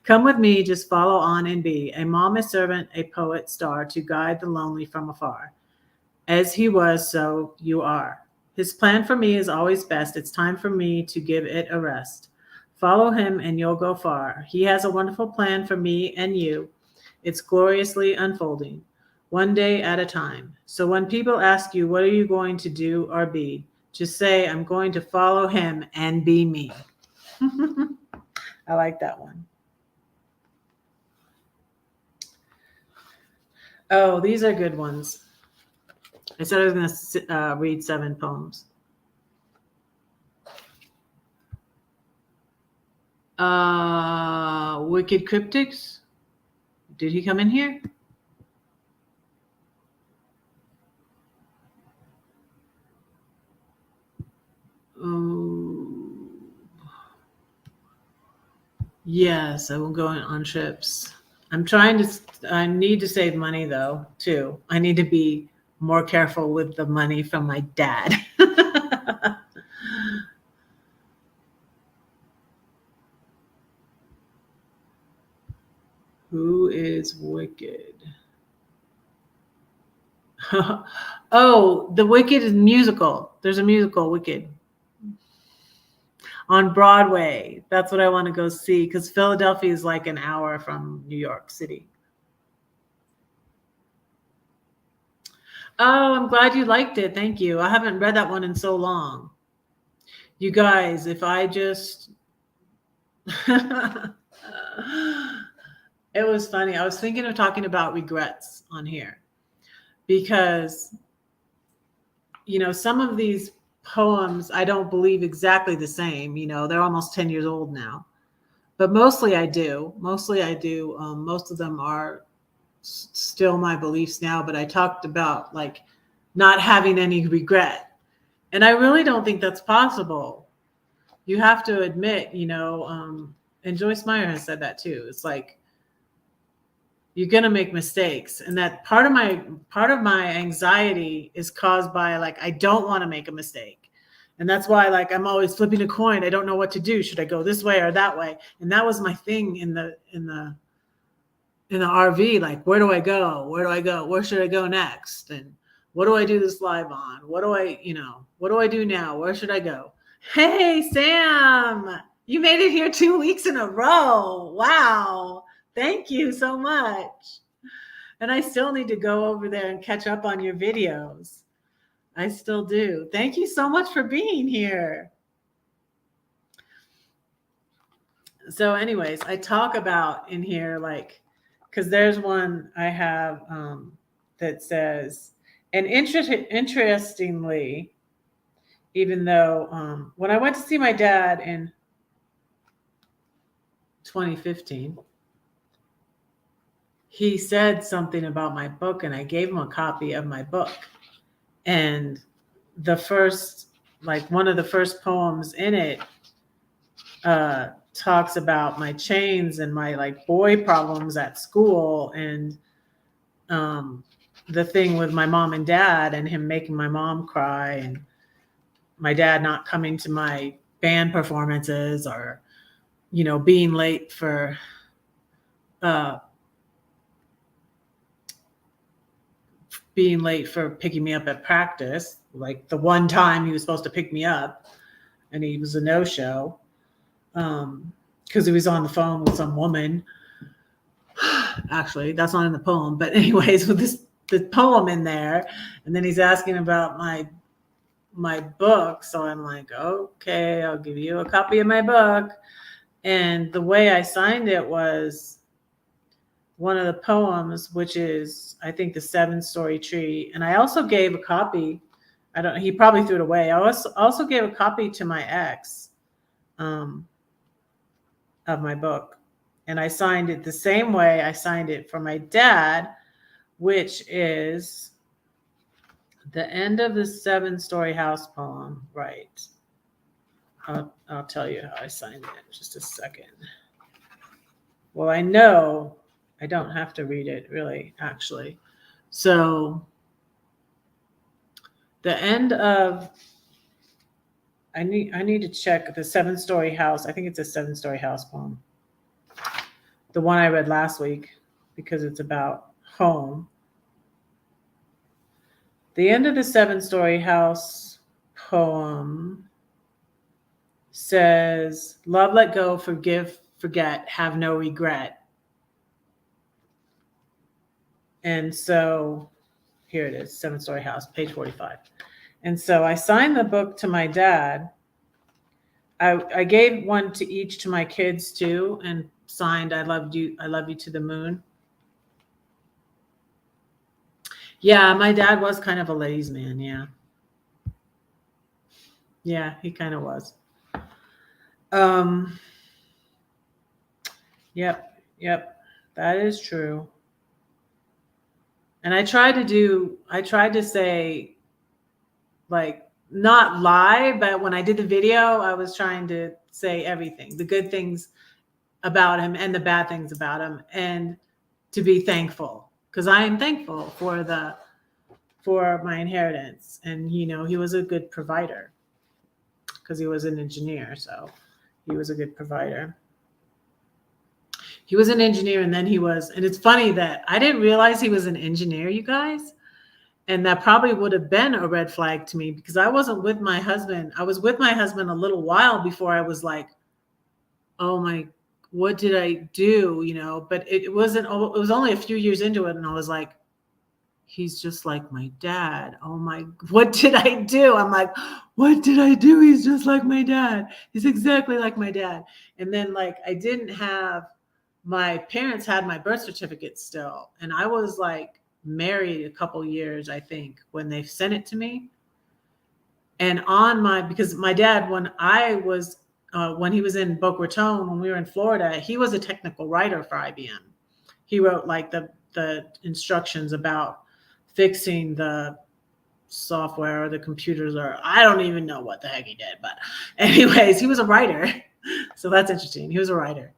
Come with me, just follow on and be a mom, a servant, a poet, star to guide the lonely from afar. As he was, so you are. His plan for me is always best. It's time for me to give it a rest. Follow him and you'll go far. He has a wonderful plan for me and you. It's gloriously unfolding, one day at a time. So when people ask you, what are you going to do or be? Just say, I'm going to follow him and be me. I like that one. Oh, these are good ones. I said I was going to read 7 poems. Wicked Cryptics. Did he come in here? Oh, yes, I will go on trips. I need to save money though, too. I need to be more careful with the money from my dad. Who is wicked? Oh, the Wicked is musical. There's a musical, Wicked, on Broadway. That's what I want to go see because Philadelphia is like an hour from New York City. Oh, I'm glad you liked it. Thank you. I haven't read that one in so long. You guys, if I just... It was funny. I was thinking of talking about regrets on here because, you know, some of these poems I don't believe exactly the same. You know, they're almost 10 years old now, but mostly I do. Most of them are still my beliefs now, but I talked about like not having any regret. And I really don't think that's possible. You have to admit, you know, and Joyce Meyer has said that too. It's like, you're going to make mistakes. And that part of my anxiety is caused by like, I don't want to make a mistake. And that's why like, I'm always flipping a coin. I don't know what to do. Should I go this way or that way? And that was my thing in the RV. Like, where do I go? Where do I go? Where should I go next? And what do I do this live on? What do I do now? Where should I go? Hey, Sam, you made it here 2 weeks in a row. Wow. Thank you so much. And I still need to go over there and catch up on your videos. I still do. Thank you so much for being here. So anyways, I talk about in here, like, because there's one I have that says, and interestingly, even though when I went to see my dad in 2015, he said something about my book, and I gave him a copy of my book. And the first, like one of the first poems in it talks about my chains and my like boy problems at school, and the thing with my mom and dad and him making my mom cry, and my dad not coming to my band performances, or, you know, being late for picking me up at practice. Like the one time he was supposed to pick me up and he was a no-show because he was on the phone with some woman. Actually, that's not in the poem, but anyways, with the poem in there, and then he's asking about my book. So I'm like, okay, I'll give you a copy of my book. And the way I signed it was one of the poems, which is, I think, the 7-Story Tree. And I also gave a copy. He probably threw it away. I also gave a copy to my ex of my book. And I signed it the same way I signed it for my dad, which is the end of the 7-Story House poem. Right. I'll tell you how I signed it in just a second. Well, I know I don't have to read it, really, actually. So the end of, I need to check the 7-Story House. I think it's a 7-Story House poem. The one I read last week, because it's about home. The end of the 7-Story House poem says, love, let go, forgive, forget, have no regret. And so here it is, 7-Story House, page 45. And so I signed the book to my dad. I gave one to each to my kids too, and signed, I love you to the moon. Yeah, my dad was kind of a ladies' man, yeah. Yeah, he kind of was. Yep, that is true. And I tried to say, like, not lie, but when I did the video, I was trying to say everything, the good things about him and the bad things about him, and to be thankful, because I am thankful for my inheritance. And, you know, he was a good provider because he was an engineer. So he was a good provider. He was an engineer, and then and it's funny that I didn't realize he was an engineer, you guys. And that probably would have been a red flag to me, because I wasn't with my husband. I was with my husband a little while before I was like, oh my, what did I do? You know, but it was only a few years into it. And I was like, he's just like my dad. Oh my, what did I do? I'm like, what did I do? He's just like my dad. He's exactly like my dad. And then, like, my parents had my birth certificate still. And I was like married a couple years, I think, when they sent it to me. And because my dad, when he was in Boca Raton, when we were in Florida, he was a technical writer for IBM. He wrote like the instructions about fixing the software or the computers, or I don't even know what the heck he did. But anyways, he was a writer. So that's interesting. He was a writer.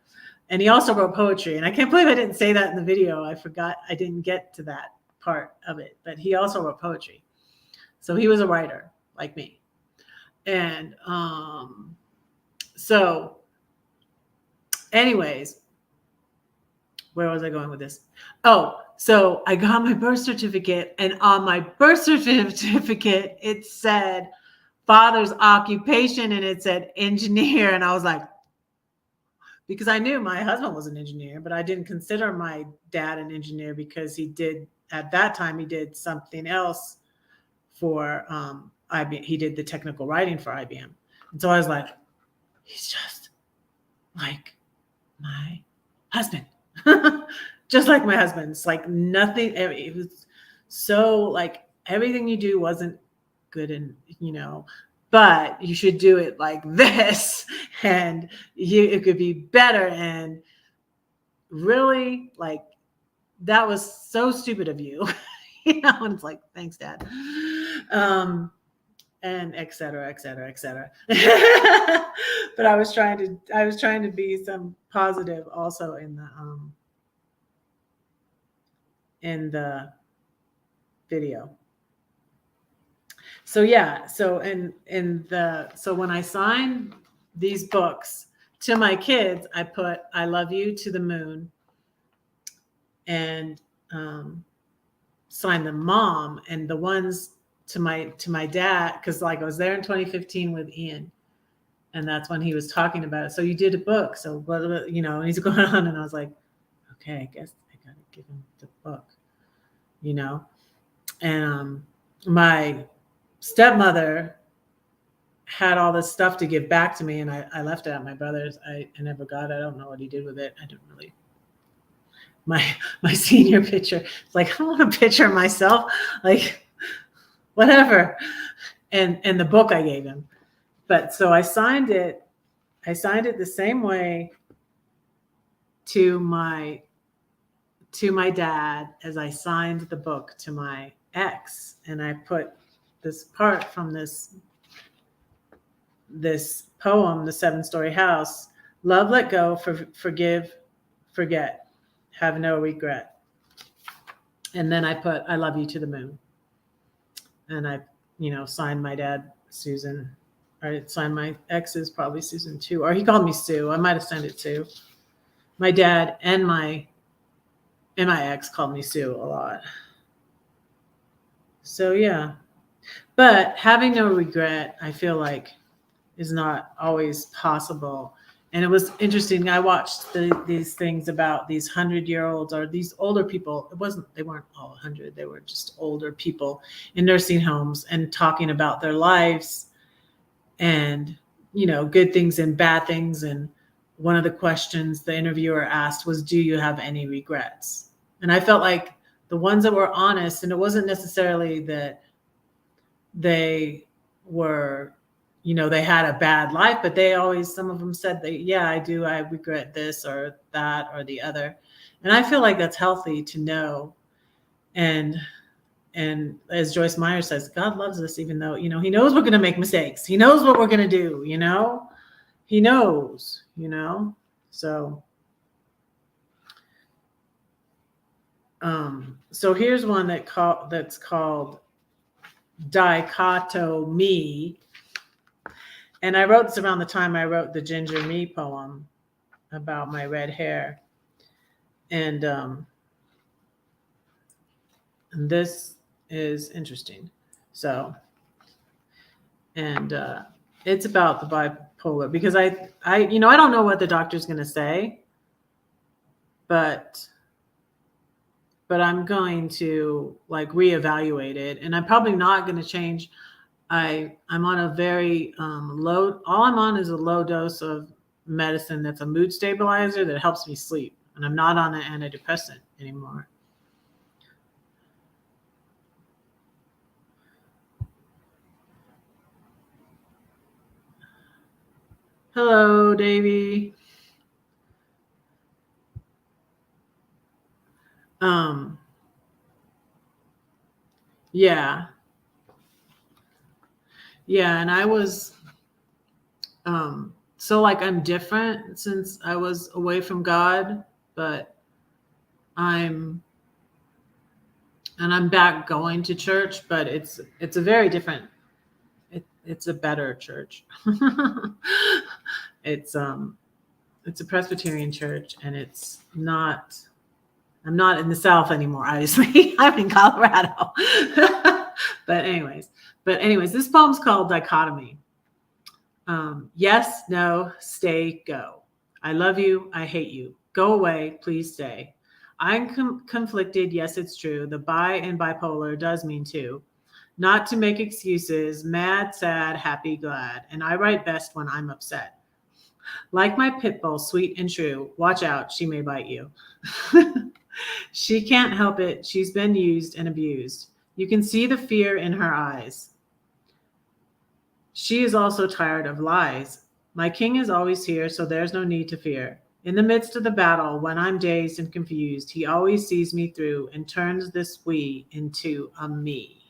And he also wrote poetry. And I can't believe I didn't say that in the video. I forgot. I didn't get to that part of it. But he also wrote poetry. So he was a writer like me. And so anyways, where was I going with this? Oh, so I got my birth certificate, and on my birth certificate, it said father's occupation, and it said engineer. And I was like, because I knew my husband was an engineer, but I didn't consider my dad an engineer, because at that time, he did something else for IBM. He did the technical writing for IBM. And so I was like, he's just like my husband. Just like my husband. It's like nothing. It was so like everything you do wasn't good, and but you should do it like this, and it could be better. And really, like, that was so stupid of you. And it's like, thanks, Dad. And et cetera, et cetera, et cetera. But I was trying to be some positive also in the video. So yeah, so so when I signed these books to my kids, I put "I love you" to the moon, and signed the mom, and the ones to my dad, because like I was there in 2015 with Ian, and that's when he was talking about it. So you did a book, so what, and he's going on, and I was like, okay, I guess I gotta give him the book, and my stepmother had all this stuff to give back to me, and I left it at my brother's. I never got it. I don't know what he did with it. I don't really. My senior picture, it's like, I want a picture of myself, like whatever. And the book I gave him. But so I signed it the same way to my dad as I signed the book to my ex. And I put this part from this poem, The 7-Story House: love, let go, forgive, forget, have no regret. And then I put "I love you" to the moon. And I, signed my dad Susan. I signed my ex's probably Susan too. Or he called me Sue. I might have sent it to my dad, and my ex called me Sue a lot. So yeah. But having no regret, I feel like, is not always possible. And it was interesting. I watched these things about these 100-year-olds or these older people. They weren't all 100. They were just older people in nursing homes, and talking about their lives and, good things and bad things. And one of the questions the interviewer asked was, do you have any regrets? And I felt like the ones that were honest, and it wasn't necessarily that they were, they had a bad life, but some of them said that, yeah, I do. I regret this or that or the other. And I feel like that's healthy to know. And as Joyce Meyer says, God loves us, even though, he knows we're going to make mistakes. He knows what we're going to do, he knows, so. So here's one that's called Dichotomy. And I wrote this around the time I wrote the Ginger Me poem about my red hair. And this is interesting. So, and it's about the bipolar, because I don't know what the doctor's going to say, but I'm going to like reevaluate it, and I'm probably not going to change. I'm on a very low. All I'm on is a low dose of medicine that's a mood stabilizer that helps me sleep, and I'm not on an antidepressant anymore. Hello, Davey. Yeah. Yeah, and I was so like I'm different since I was away from God, but I'm back going to church, but it's a very different, it's a better church. It's a Presbyterian church, and I'm not in the South anymore, obviously. I'm in Colorado. But anyways, this poem's called Dichotomy. Yes, no, stay, go. I love you, I hate you. Go away, please stay. I'm conflicted, yes, it's true. The bi and bipolar does mean two. not to make excuses, mad, sad, happy, glad. And I write best when I'm upset. Like my pit bull, sweet and true. Watch out, she may bite you. She can't help it. She's been used and abused. You can see the fear in her eyes. She is also tired of lies. My king is always here, so there's no need to fear. In the midst of the battle, when I'm dazed and confused, he always sees me through and turns this we into a me.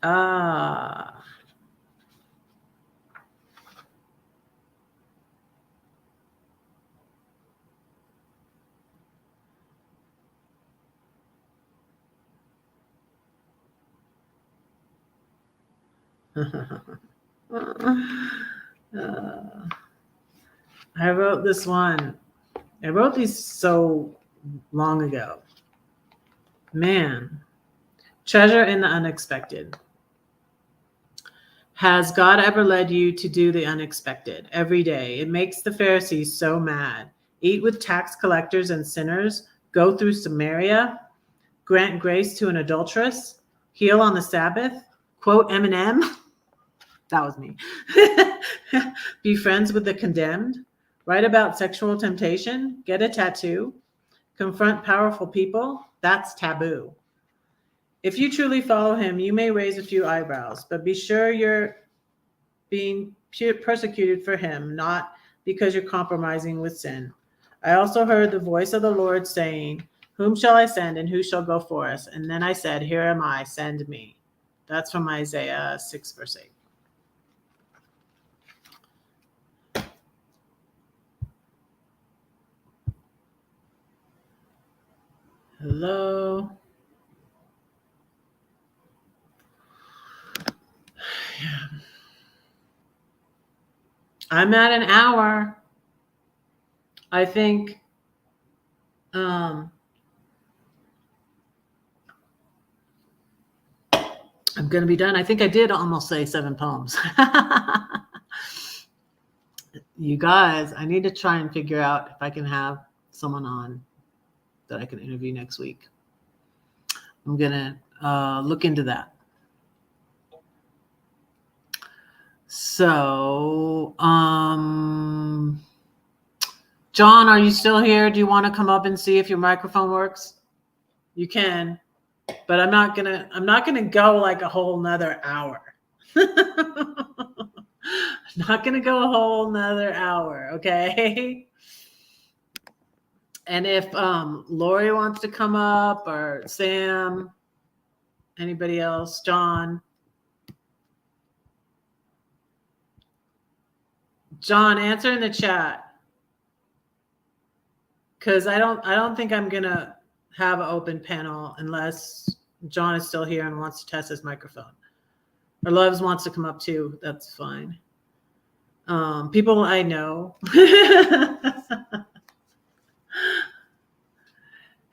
Ah. I wrote this one. I wrote these so long ago. Man. Treasure in the unexpected. Has God ever led you to do the unexpected every day? It makes the Pharisees so mad. Eat with tax collectors and sinners, go through Samaria, grant grace to an adulteress, heal on the Sabbath, quote Eminem. That was me. Be friends with the condemned, write about sexual temptation, get a tattoo, confront powerful people. That's taboo. If you truly follow him, you may raise a few eyebrows, but be sure you're being persecuted for him, not because you're compromising with sin. I also heard the voice of the Lord saying, whom shall I send and who shall go for us? And then I said, here am I, send me. That's from Isaiah 6, verse 8. Hello. Yeah. I'm at an hour. I think I'm going to be done. I think I did almost say 7 poems. You guys, I need to try and figure out if I can have someone on that I can interview next week. I'm going to look into that. So, John, are you still here? Do you want to come up and see if your microphone works? You can, but I'm not gonna go like a whole nother hour. Not gonna go a whole nother hour, okay? And if Lori wants to come up, or Sam, anybody else, John, answer in the chat. Because I don't think I'm gonna have an open panel unless John is still here and wants to test his microphone. Or Loves wants to come up too. That's fine. People I know.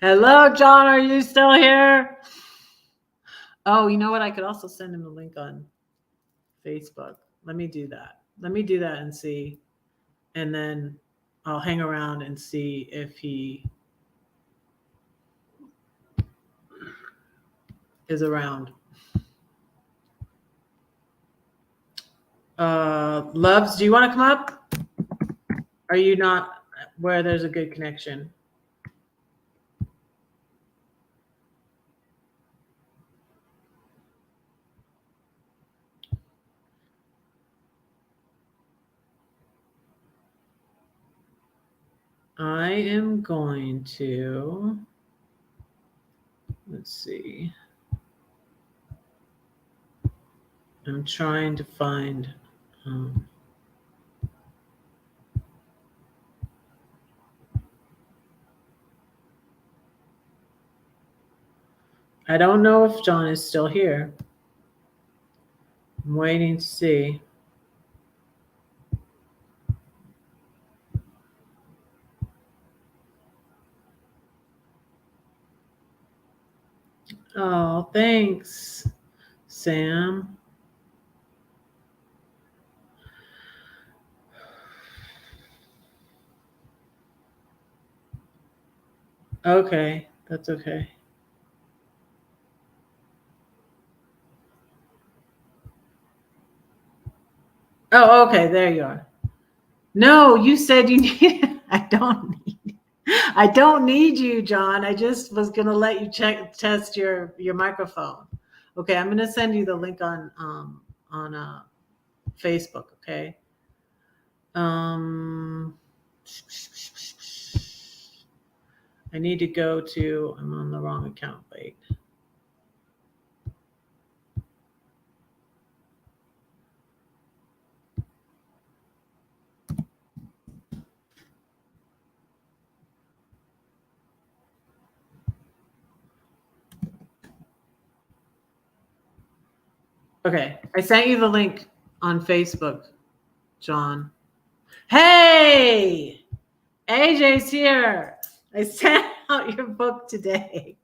Hello, John. Are you still here? Oh, you know what? I could also send him a link on Facebook. Let me do that. And see. And then I'll hang around and see if he is around. Loves, do you want to come up? Are you not where there's a good connection? I am going to, let's see. I'm trying to find, I don't know if John is still here. I'm waiting to see. Oh, thanks, Sam. Okay, that's okay. Oh, okay, there you are. No, you said you need. I don't need you, John. I just was gonna let you test your microphone. Okay, I'm gonna send you the link on Facebook. Okay. Um, I need to go to. I'm on the wrong account. Wait. Okay, I sent you the link on Facebook, John. Hey, AJ's here. I sent out your book today.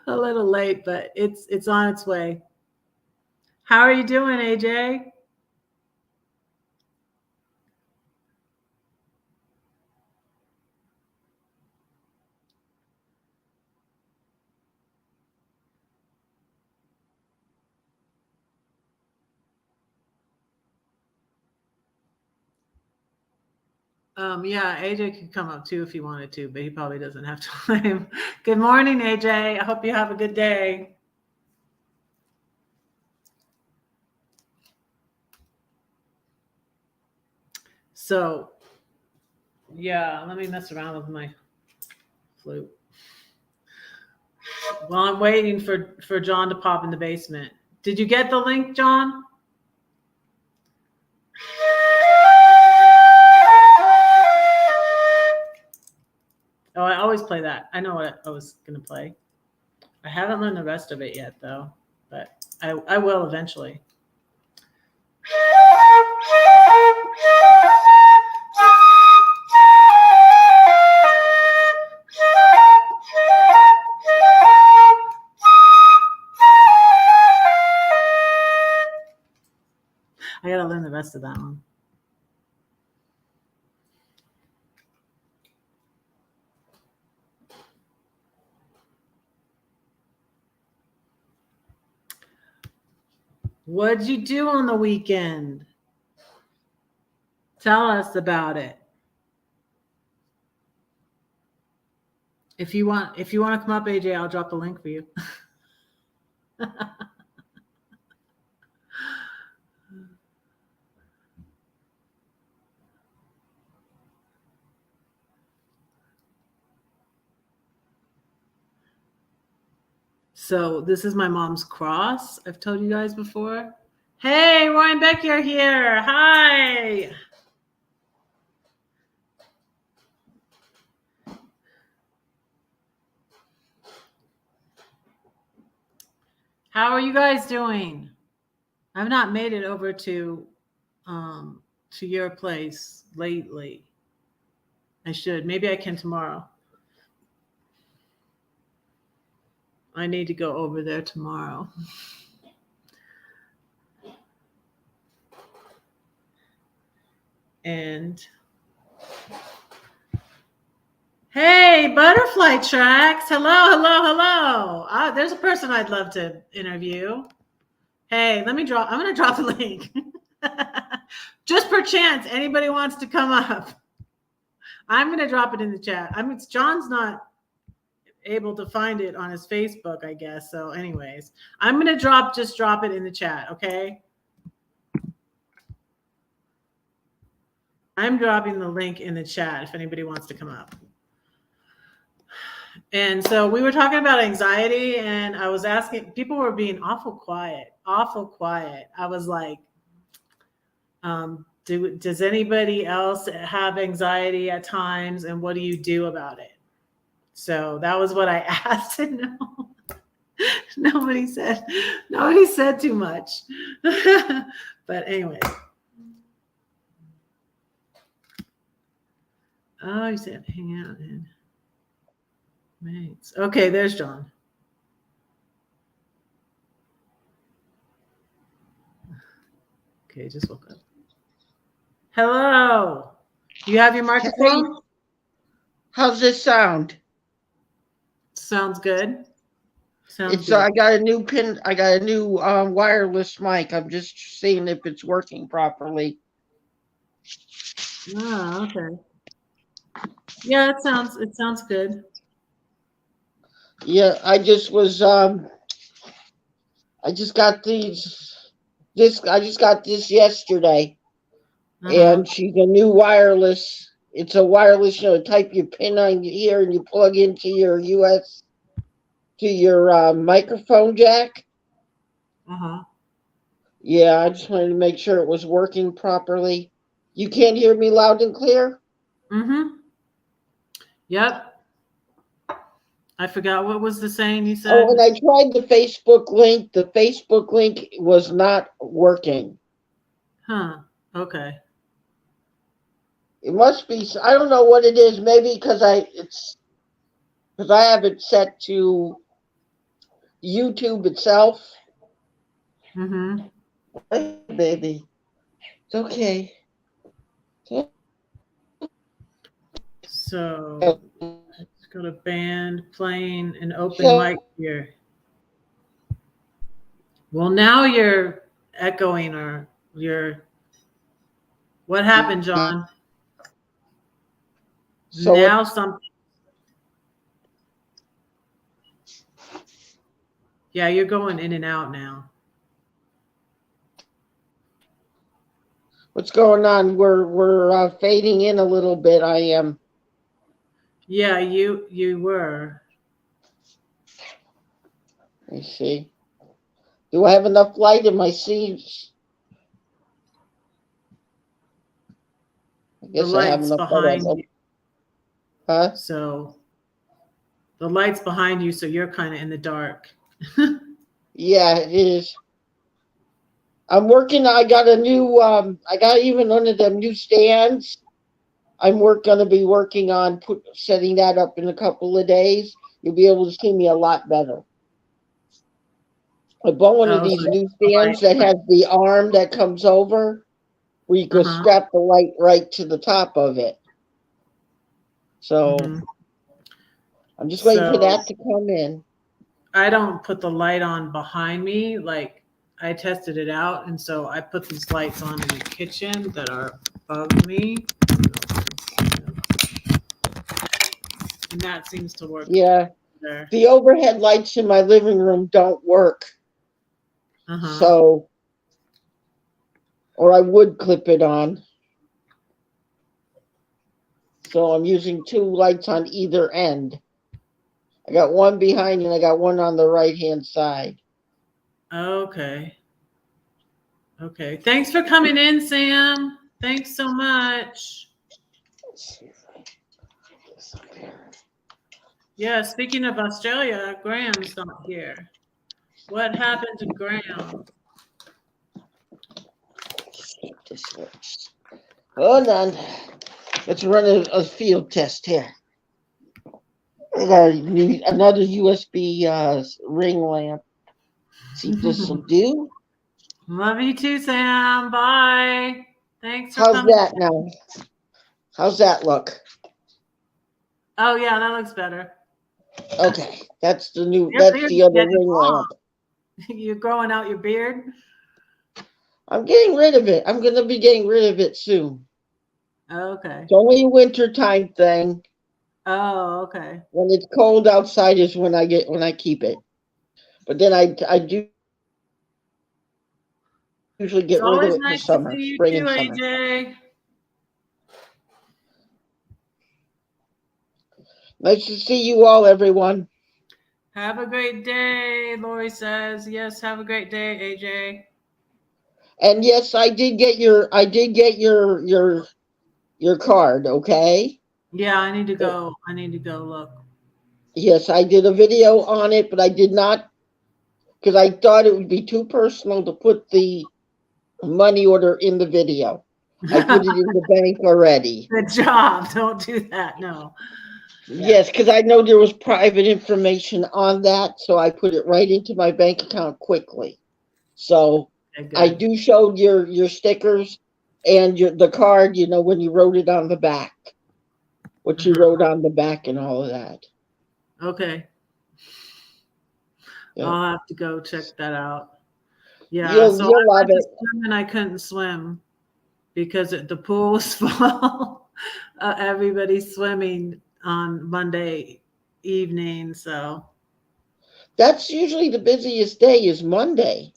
A little late, but it's on its way. How are you doing, AJ? Yeah, AJ could come up too if he wanted to, but he probably doesn't have time. Good morning, AJ. I hope you have a good day. So, yeah, let me mess around with my flute while I'm waiting for John to pop in the basement. Did you get the link, John? Oh, I always play that. I know what I was going to play. I haven't learned the rest of it yet, though, but I will eventually. I got to learn the rest of that one. What'd you do on the weekend? Tell us about it. If you want to come up, AJ, I'll drop a link for you. So this is my mom's cross. I've told you guys before. Hey, Ryan Beck, you're here. Hi. How are you guys doing? I've not made it over to your place lately. I should. Maybe I can tomorrow. I need to go over there tomorrow. And hey, Butterfly Tracks. Hello, hello, hello. There's a person I'd love to interview. Hey, I'm going to drop the link. Just per chance, anybody wants to come up. I'm going to drop it in the chat. John's not able to find it on his Facebook, I guess. So anyways, I'm going to just drop it in the chat. Okay. I'm dropping the link in the chat if anybody wants to come up. And so we were talking about anxiety, and I was asking, people were being awful quiet. I was like, does anybody else have anxiety at times, and what do you do about it? So that was what I asked, and no, nobody said too much. But anyway. Oh, you said hang out and mates. Okay, there's John. Okay, just woke up. Hello. You have your microphone? How's this sound? Sounds good. Sounds It's good. I got a new pin. I got a new wireless mic. I'm just seeing if it's working properly. Oh, okay. Yeah, it sounds good. Yeah, I just was I just got I just got this yesterday, Uh-huh. and she's a new wireless. It's a wireless, type your pin on here and you plug into your US to your microphone jack. Uh-huh. Yeah, I just wanted to make sure it was working properly. You can't hear me loud and clear? Mm-hmm. Yep. I forgot what was the saying you Oh, and said? I tried the Facebook link. The Facebook link was not working. Huh. Okay. It must be. I don't know what it is. Maybe because I have it set to YouTube itself. Mm-hmm. Hey, baby, it's okay. So let's go to band playing an open So mic here. Well, now you're echoing or you're what happened, John? what? Now something. Yeah, you're going in and out now. What's going on? We're fading in a little bit. I am. Yeah, you were. Let me see. Do I have enough light in my seats? I The guess I have light's enough light. behind you. Huh? So the light's behind you, so you're kind of in the dark. Yeah, it is. I'm working. I got a new. I got even one of them new stands. Going to be working on setting that up in a couple of days. You'll be able to see me a lot better. I bought one of Oh, so these new the light. stands that has the arm that comes over, where you can Uh-huh. strap the light right to the top of it. So Mm-hmm. I'm just waiting for So that to come in. I don't put the light on behind me. Like I tested it out, and so I put these lights on in the kitchen that are above me, and that seems to work Yeah, better. the overhead lights in my living room don't work. Uh-huh. So, or I would clip it on. So I'm using two lights on either end. I got one behind and I got one on the right hand side. Okay. Okay. Thanks for coming in, Sam. Thanks so much. Let's see if I get this up here. Yeah, speaking of Australia, Graham's not here. What happened to Graham? Let's see if this works. Hold on. Let's run a field test here. I got another USB ring lamp. See if this will do. Love you too, Sam. Bye. Thanks for How's coming. that now? How's that look? Oh yeah, that looks better. Okay, that's Your that's the beard's other getting ring long. lamp. You're growing out your beard? I'm getting rid of it. I'm going to be getting rid of it soon. Okay. It's only a wintertime thing. Oh, okay. When it's cold outside is when I keep it. But then I do usually It's get rid of always it in the nice to summer, see you spring too, and summer. AJ. Nice to see you all, everyone. Have a great day, Lori says. Yes, have a great day, AJ. And yes, I did get your card, okay? Yeah, I need to go. I need to go look. Yes, I did a video on it, but I did not because I thought it would be too personal to put the money order in the video. I put it in the bank already. Good job. Don't do that. No. Yeah. Yes, because I know there was private information on that, so I put it right into my bank account quickly. So Okay, I good. do show your stickers and the card, when you wrote it on the back, what you wrote on the back and all of that. Okay. Yeah. I'll have to go check that out. Yeah, You'll so I love went to it. swim and I couldn't swim because the pool was full. Everybody's swimming on Monday evening, so That's usually the busiest day is Monday.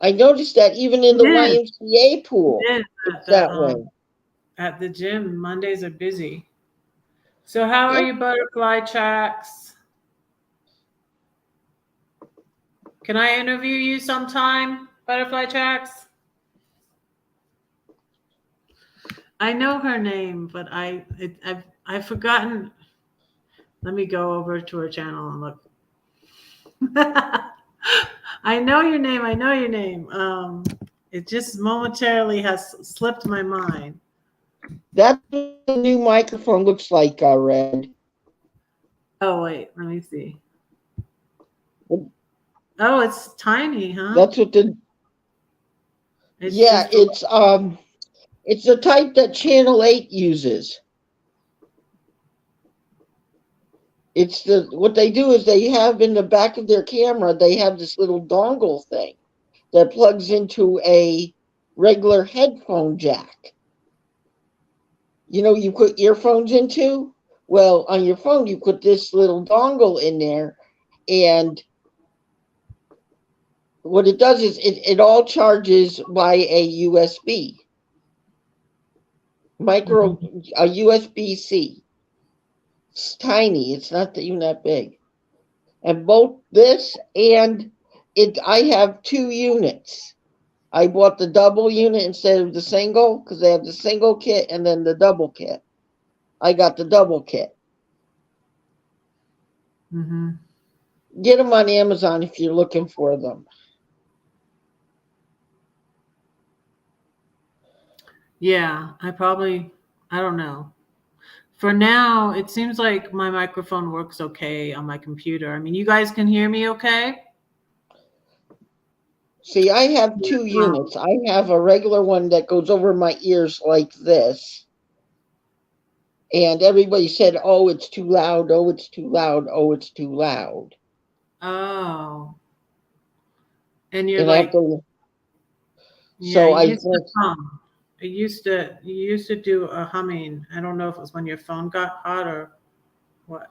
I noticed that even in it the is. YMCA pool, It is it's that way. at the gym. Mondays are busy. So how are Yep. you, butterfly tracks? Can I interview you sometime, butterfly tracks? I know her name, but I've forgotten. Let me go over to her channel and look. I know your name. I know your name. It just momentarily has slipped my mind. That's what the new microphone looks like, Red. Oh wait, let me see. Oh, it's tiny, huh? That's what the It's yeah, just it's the type that Channel 8 uses. It's what they do is they have in the back of their camera, they have this little dongle thing that plugs into a regular headphone jack. You know, you put earphones into? Well, on your phone, you put this little dongle in there, and what it does is it all charges by a USB, a USB-C. It's tiny. It's not even that big. And both this and I have 2 units. I bought the double unit instead of the single because they have the single kit and then the double kit. I got the double kit. Mm-hmm. Get them on Amazon if you're looking for them. Yeah, I don't know. For now, it seems like my microphone works okay on my computer. I mean, you guys can hear me okay? See, I have 2 units. I have a regular one that goes over my ears like this. And everybody said, oh, it's too loud. Oh, it's too loud. Oh, it's too loud. Oh. And you're And I have like, to, yeah, so you I used to think, hum. You used to do a humming. I don't know if it was when your phone got hot or what.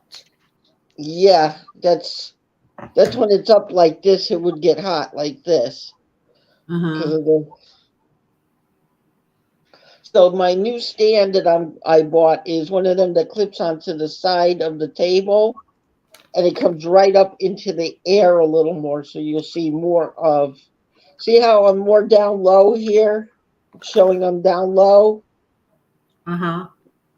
yeah, that's when it's up like this, it would get hot like this. Uh-huh. So my new stand that I bought is one of them that clips onto the side of the table, and it comes right up into the air a little more, so you'll see more of. See how I'm more down low here, showing I'm down low. Uh-huh.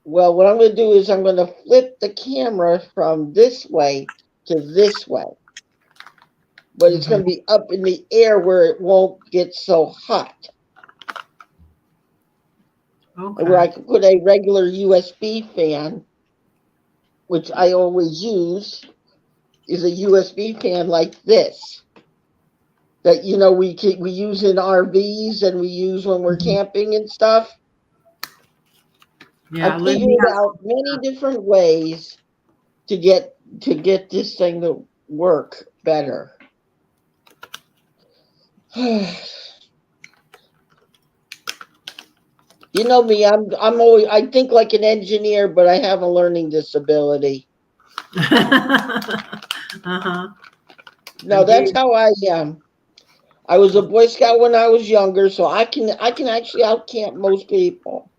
Well, what I'm going to do is I'm going to flip the camera from this way to this way, but it's going to be up in the air where it won't get so hot. Okay. Where I can put a regular USB fan, which I always use, is a USB fan like this. That we use in RVs and we use when we're camping and stuff. Yeah, I Lindy figured has. out many different ways to get this thing to work better. You know me, I think like an engineer, but I have a learning disability. Uh-huh. No, that's how I am. I was a Boy Scout when I was younger, so I can actually out camp most people.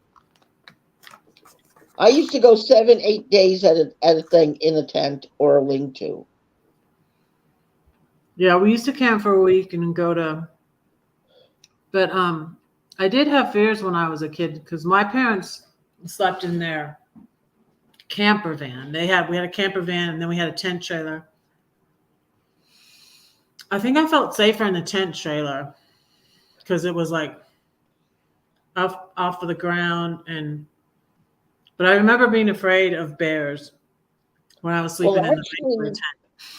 I used to go 7, 8 days at a thing in a tent or a lean-to. Yeah, we used to camp for a week and go to, but I did have fears when I was a kid because my parents slept in their camper van. We had a camper van and then we had a tent trailer. I think I felt safer in the tent trailer because it was like off of the ground, but I remember being afraid of bears when I was sleeping in the actually, tent.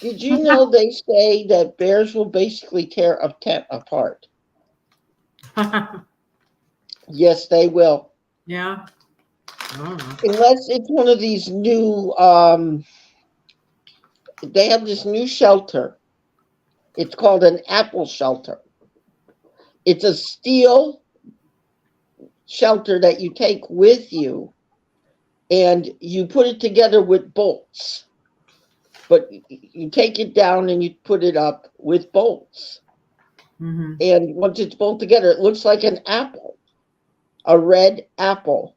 did you know they say that bears will basically tear a tent apart? Yes, they will. Yeah. I don't know. Unless it's one of these new, they have this new shelter It's called an apple shelter. It's a steel shelter that you take with you, and you put it together with bolts. But you take it down and you put it up with bolts. Mm-hmm. And once it's bolted together, it looks like an apple, a red apple.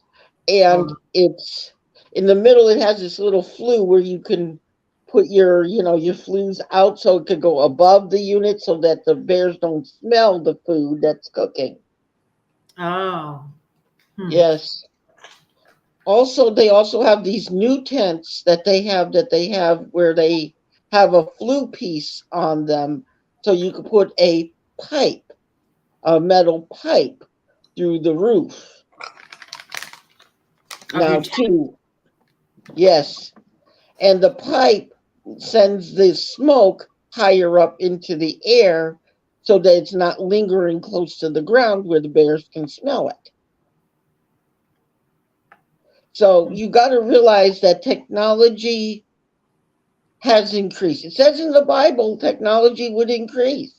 And it's in the middle, it has this little flue where you can put your flues out so it could go above the unit so that the bears don't smell the food that's cooking. Oh. Yes. Also, they also have these new tents that they have where they have a flue piece on them, so you can put a metal pipe through the roof. Now, too, yes, and the pipe sends the smoke higher up into the air so that it's not lingering close to the ground where the bears can smell it. So you got to realize that technology has increased. It says in the Bible technology would increase.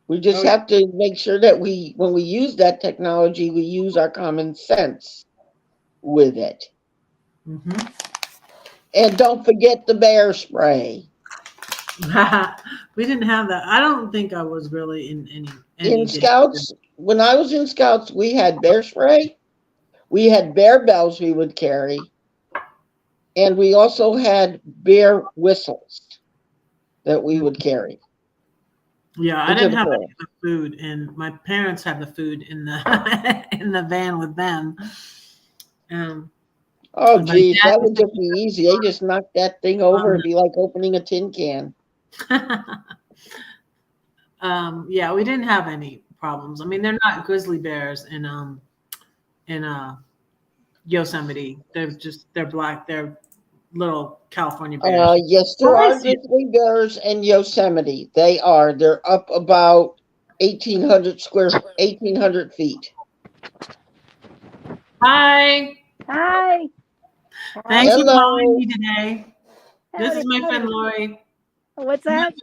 We just have to make sure that when we use that technology, we use our common sense with it. Mm-hmm. And don't forget the bear spray. We didn't have that. I don't think I was really in any in Scouts. When I was in Scouts, we had bear spray. We had bear bells we would carry. And we also had bear whistles that we would carry. Yeah, I didn't have any of the food, and my parents had the food in the in the van with them. Oh, geez, that would just be easy. They just knocked that thing over. It'd be like opening a tin can. Yeah, we didn't have any problems. I mean, they're not grizzly bears in Yosemite. They're black. They're little California bears. Yes, there are grizzly bears in Yosemite. They're up about 1,800 feet. Hi. Thanks for calling me today. This is my friend Lori. What's that?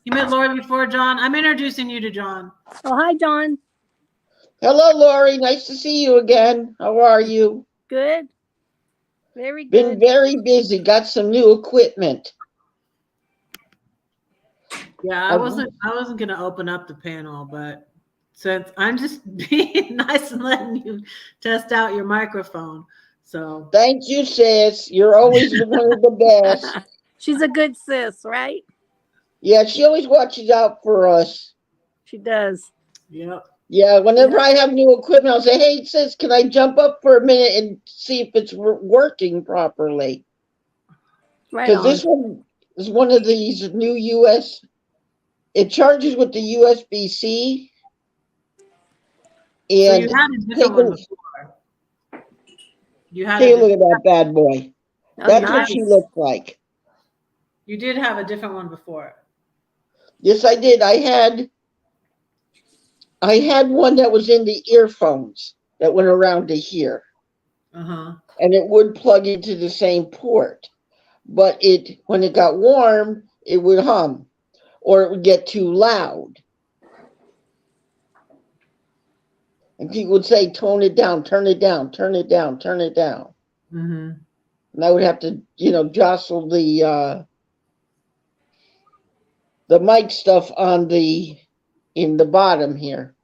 You met Lori before, John. I'm introducing you to John. Oh, hi, John. Hello, Lori. Nice to see you again. How are you? Good. Very good. Been very busy. Got some new equipment. Yeah, I wasn't gonna open up the panel, but since I'm just being nice and letting you test out your microphone. So thank you, sis. You're always one of the best. She's a good sis, right? Yeah, she always watches out for us. She does. Yep. Yeah, whenever I have new equipment, I'll say, hey, sis, can I jump up for a minute and see if it's working properly? Right. Because this one is one of these new US. It charges with the USB-C. And so you had a different one before. Take a look at that bad boy. Oh, that's what she looked like. You did have a different one before. Yes, I did. I had one that was in the earphones that went around to here. And it would plug into the same port. But when it got warm, it would hum or it would get too loud. And people would say, tone it down, turn it down, turn it down, turn it down. And I would have to, jostle the mic stuff in the bottom here.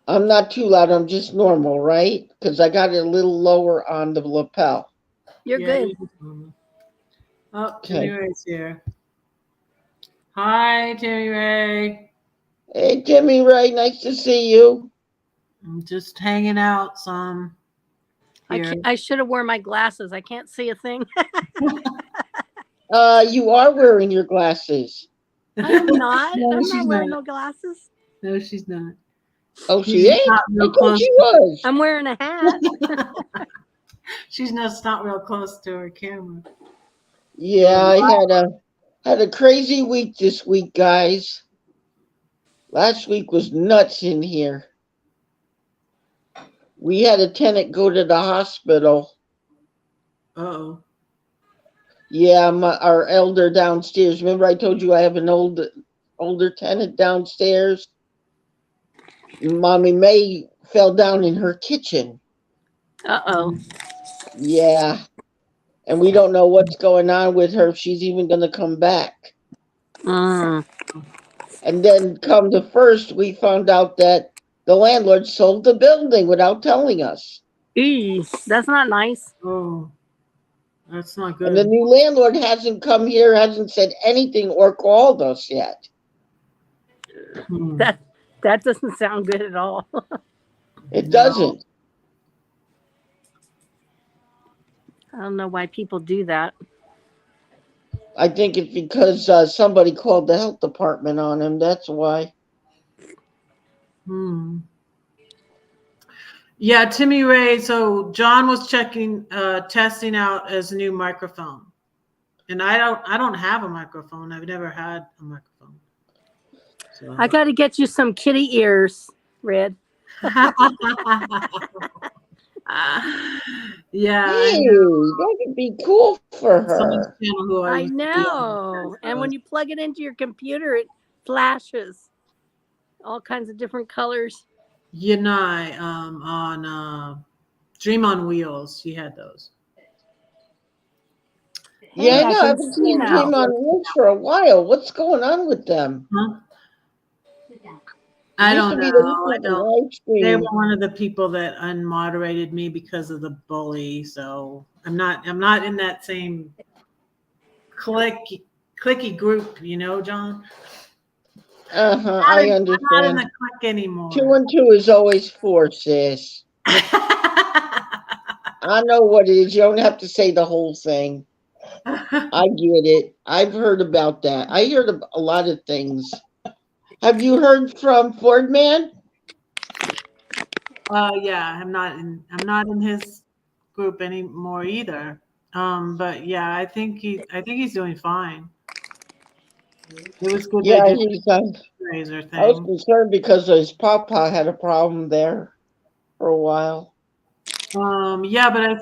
I'm not too loud. I'm just normal, right? Because I got it a little lower on the lapel. You're good. Oh, Timmy Ray's here. Hi, Timmy Ray. Hey, Timmy Ray. Nice to see you. I'm just hanging out some. I should have worn my glasses. I can't see a thing. You are wearing your glasses. I'm not. No, I'm not wearing no glasses. No, she's not. Oh, she ain't? I thought she was. I'm wearing a hat. She's not real close to her camera. Yeah, I had a crazy week this week, guys. Last week was nuts in here. We had a tenant go to the hospital. Uh-oh. Yeah, our elder downstairs. Remember I told you I have an older tenant downstairs? Mommy May fell down in her kitchen. Uh-oh. Yeah. And we don't know what's going on with her, if she's even going to come back. Mm. And then come the first, we found out that the landlord sold the building without telling us. That's not nice. Oh, that's not And the good. new landlord hasn't come here, hasn't said anything or called us yet. That doesn't sound good at all. It doesn't. I don't know why people do that. I think it's because somebody called the health department on him. That's why. Yeah, Timmy Ray. So John was testing out his new microphone, and I don't have a microphone. I've never had a microphone. So. I got to get you some kitty ears, Red. Yeah, Hey, that could be cool for her. I know. And when you plug it into your computer, it flashes all kinds of different colors. Yanai, on Dream on Wheels, she had those. Yeah, I know. I haven't seen Dream on Wheels for a while. What's going on with them? Huh? I don't know. They were one of the people that unmoderated me because of the bully. So I'm not in that same clicky group, you know, John. I understand. I'm not in the clique anymore. 2 and 2 is always 4, sis. I know what it is. You don't have to say the whole thing. I get it. I've heard about that. I heard a lot of things. Have you heard from Ford Man? Yeah, I'm not in his group anymore either. But yeah, I think he's doing fine. It was good. Yeah, I was concerned because his papa had a problem there for a while. Yeah, but I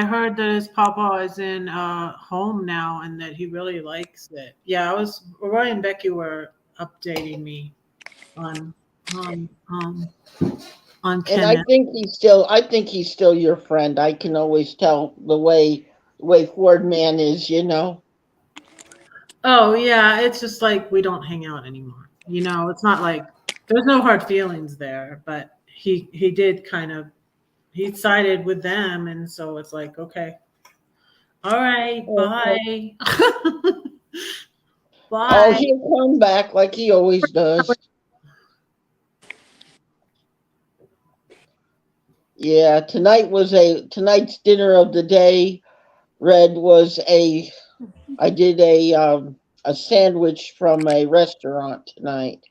heard that his papa is in home now and that he really likes it. Yeah, Roy and Becky were updating me on Kenneth. And I think he's still your friend. I can always tell the way Ford Man is, you know. Oh yeah, it's just like we don't hang out anymore. You know, it's not like there's no hard feelings there, but he did kind of he sided with them, and so it's like, okay, all right, bye. Bye. Oh, he'll come back like he always does. Yeah, tonight's dinner of the day, Red, was I did a sandwich from a restaurant tonight.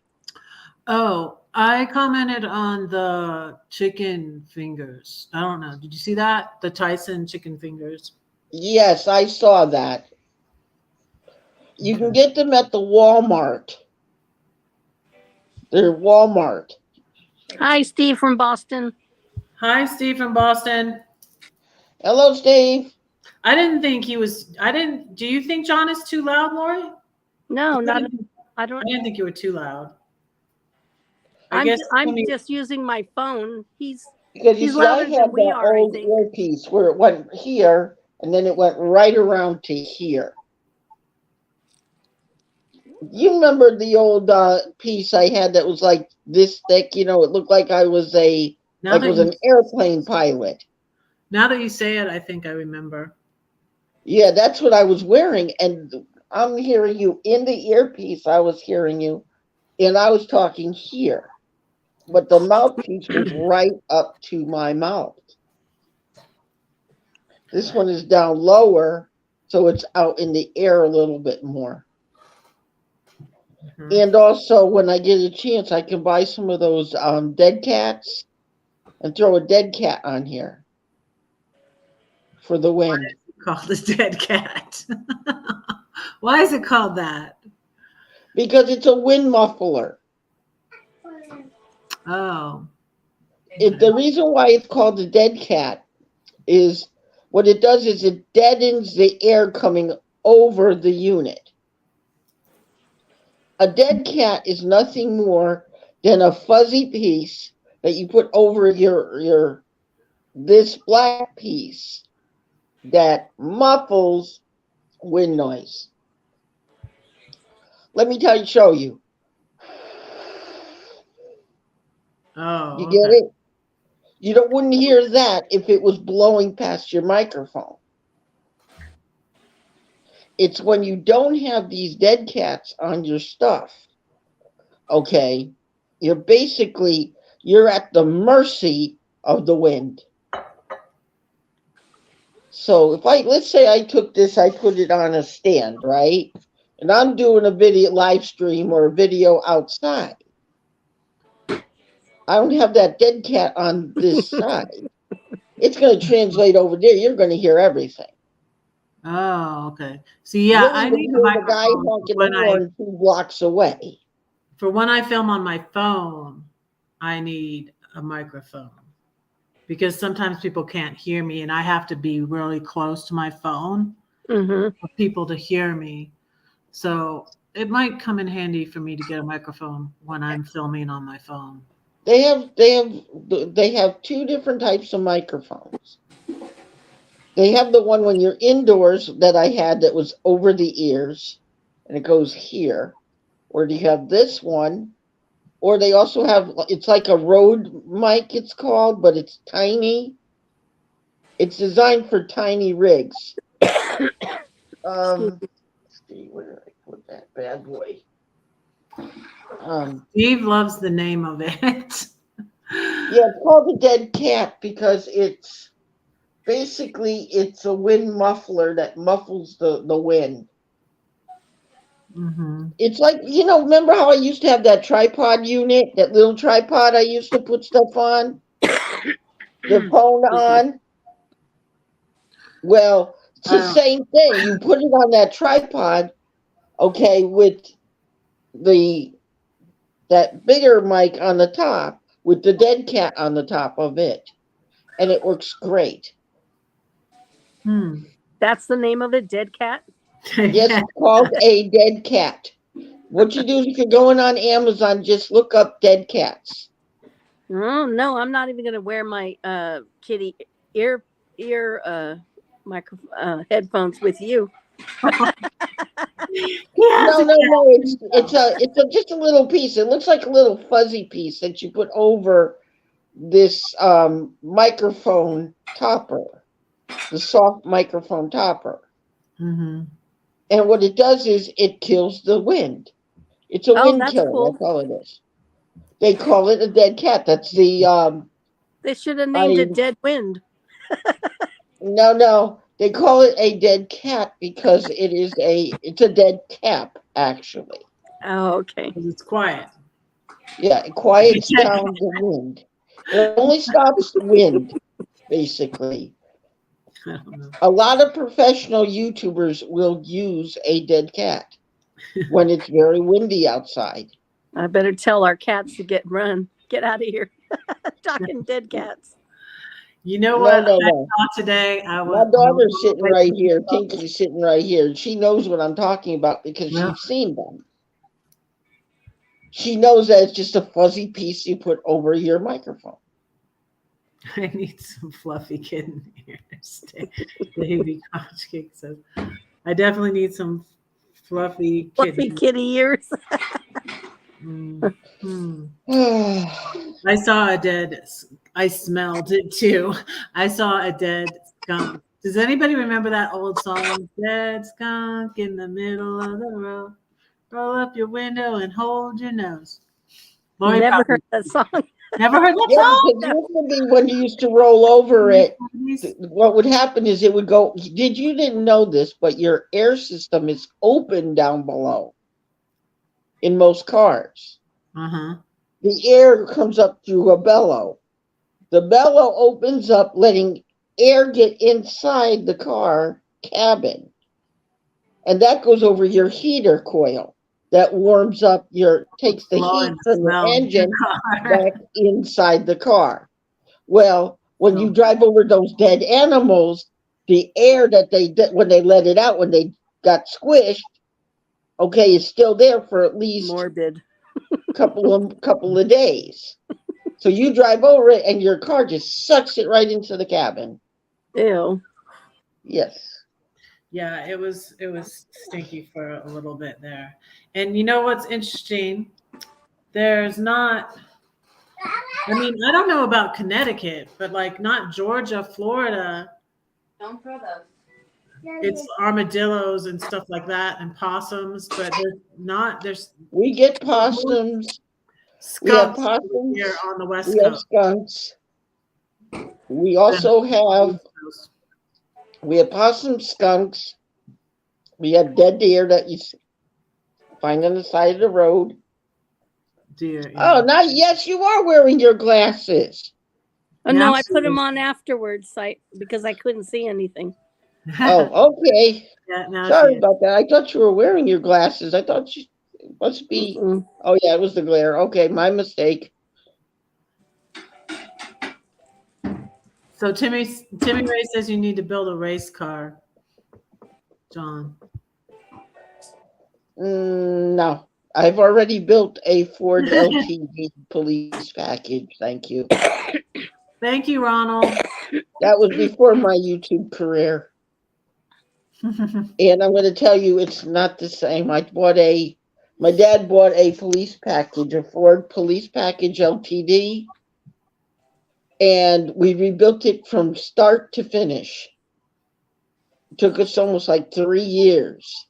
Oh, I commented on the chicken fingers. I don't know. Did you see that? The Tyson chicken fingers. Yes, I saw that. You can get them at the Walmart. They're Walmart. Hi, Steve from Boston. Hi, Steve from Boston. Hello, Steve. I didn't think he was. Do you think John is too loud, Lori? No, not. I didn't think you were too loud. I'm just using my phone. He's because louder than we are. Old earpiece where it went here and then it went right around to here. You remember the old piece I had that was like this thick? You know, it looked like I was an airplane pilot. Now that you say it, I think I remember. Yeah, that's what I was wearing, and I'm hearing you in the earpiece. I was hearing you, and I was talking here, but the mouthpiece was right up to my mouth. This one is down lower, so it's out in the air a little bit more. Mm-hmm. And also, when I get a chance, I can buy some of those dead cats and throw a dead cat on here for the wind. Why is it called a dead cat? Why is it called that? Because it's a wind muffler. Oh. The reason why it's called a dead cat is what it does is it deadens the air coming over the unit. A dead cat is nothing more than a fuzzy piece that you put over this black piece that muffles wind noise. Let me show you. Oh, You get it? You wouldn't hear that if it was blowing past your microphone. It's when you don't have these dead cats on your stuff, okay, you're at the mercy of the wind. So let's say I took this, I put it on a stand, right? And I'm doing a video live stream or a video outside. I don't have that dead cat on this side. It's going to translate over there. You're going to hear everything. Oh, okay. So yeah, I need a microphone the guy honking the horn 2 blocks away. For when I film on my phone, I need a microphone because sometimes people can't hear me, and I have to be really close to my phone for people to hear me. So it might come in handy for me to get a microphone when I'm filming on my phone. They have 2 different types of microphones. They have the one when you're indoors that I had that was over the ears, and it goes here. Or do you have this one? Or they also have, it's like a Rode mic, it's called, but it's tiny. It's designed for tiny rigs. Let's see, where did I put that bad boy? Steve loves the name of it. Yeah, it's called the dead cat because it's a wind muffler that muffles the wind. It's like, remember how I used to have that tripod unit, that little tripod I used to put stuff on, the phone on? Well, it's the same thing. You put it on that tripod, okay, with that bigger mic on the top, with the dead cat on the top of it, and it works great. That's the name of it, dead cat? Yes, it's called a dead cat. What you do is you can go in on Amazon, just look up dead cats. Oh, no, I'm not even going to wear my kitty ear headphones with you. No, it's just a little piece. It looks like a little fuzzy piece that you put over this microphone topper, the soft microphone topper. And what it does is it kills the wind. It's a wind killer. Cool. That's all it is. They call it a dead cat. That's the They should have named it Dead Wind. No. They call it a dead cat because it's a dead cap, actually. Oh, okay. Because it's quiet. Yeah, it quiets down the wind. It only stops the wind, basically. A lot of professional YouTubers will use a dead cat when it's very windy outside. I better tell our cats to get out of here. Talking dead cats. You know what I saw today? My daughter's sitting right here. Tinky's sitting right here. She knows what I'm talking about because she's seen them. She knows that it's just a fuzzy piece you put over your microphone. I need some fluffy kitten ears. Baby Couch Cake says, I definitely need some fluffy kitty ears. I smelled it too. I saw a dead skunk. Does anybody remember that old song? Dead skunk in the middle of the road. Roll up your window and hold your nose. Never heard that song. Never heard that song? Because when you used to roll over it, what would happen is it would go, you didn't know this, but your air system is open down below in most cars. The air comes up through a bellow. The bellow opens up, letting air get inside the car cabin. And that goes over your heater coil. That warms up takes the heat from the engine back inside the car. Well, when you drive over those dead animals, the air that when they let it out, when they got squished, okay, it's still there for at least Morbid. couple of days. So you drive over it and your car just sucks it right into the cabin. Ew. Yes. Yeah, it was stinky for a little bit there. And you know what's interesting? There's not, I mean, I don't know about Connecticut, but like not Georgia, Florida. Don't throw those. It's armadillos and stuff like that and possums, but there's We get possums. We have skunks possums. here on the West We have Coast. skunks. We also have possums, skunks. We have dead deer that you find on the side of the road. Deer. Yeah. Oh, now, yes, you are wearing your glasses. Oh, no, I Now put she them is. on afterwards because I couldn't see anything. Oh, okay. Yeah, now Sorry she is. about that. I thought you were wearing your glasses. I thought you must be. Mm-mm. Oh, yeah, it was the glare. Okay, my mistake. So Timmy Ray says you need to build a race car, John. No, I've already built a Ford LTD police package. Thank you. Thank you, Ronald. That was before my YouTube career. And I'm going to tell you, it's not the same. My dad bought a police package, a Ford police package LTD, and we rebuilt it from start to finish. It took us almost like 3 years.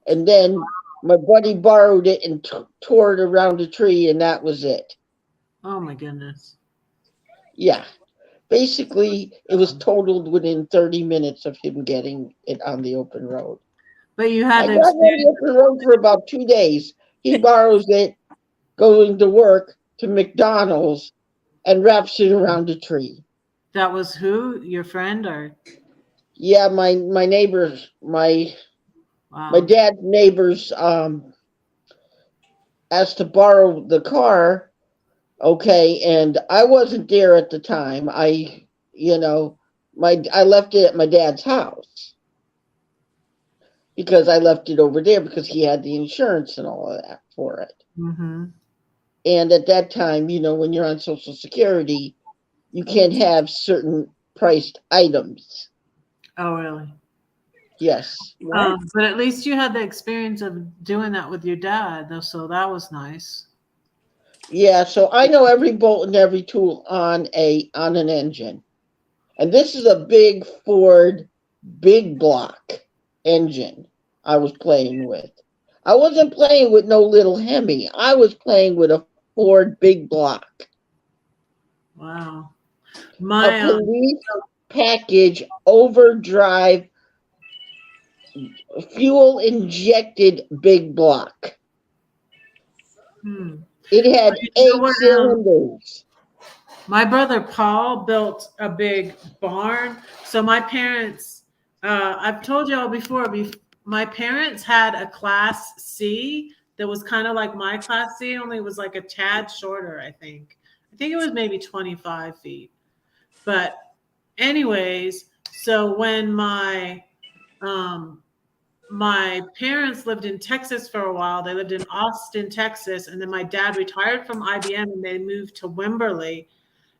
And then my buddy borrowed it and tore it around a tree, and that was it. Oh my goodness. Yeah. Basically, it was totaled within 30 minutes of him getting it on the open road. But you I had got to it on the open road for about 2 days. He borrows it, going to work to McDonald's, and wraps it around a tree. That was who? Your friend or? Yeah, my neighbors, my Wow. dad's neighbors asked to borrow the car. Okay, and I wasn't there at the time. I left it at my dad's house because I left it over there because he had the insurance and all of that for it. Mm-hmm. And at that time, when you're on Social Security, you can't have certain priced items. Oh, really? Yes. But at least you had the experience of doing that with your dad, though, so that was nice. Yeah, so I know every bolt and every tool on an engine. And this is a big Ford big block engine I was playing with. I wasn't playing with no little Hemi. I was playing with a Ford big block. Wow. A police package overdrive fuel injected big block. It had 8 cylinders. My brother Paul built a big barn. So my parents, I've told y'all before, my parents had a Class C that was kind of like my Class C, only it was like a tad shorter, I think. I think it was maybe 25 feet. But anyways, so when my parents lived in Texas for a while. They lived in Austin, Texas, and then my dad retired from IBM and they moved to Wimberley,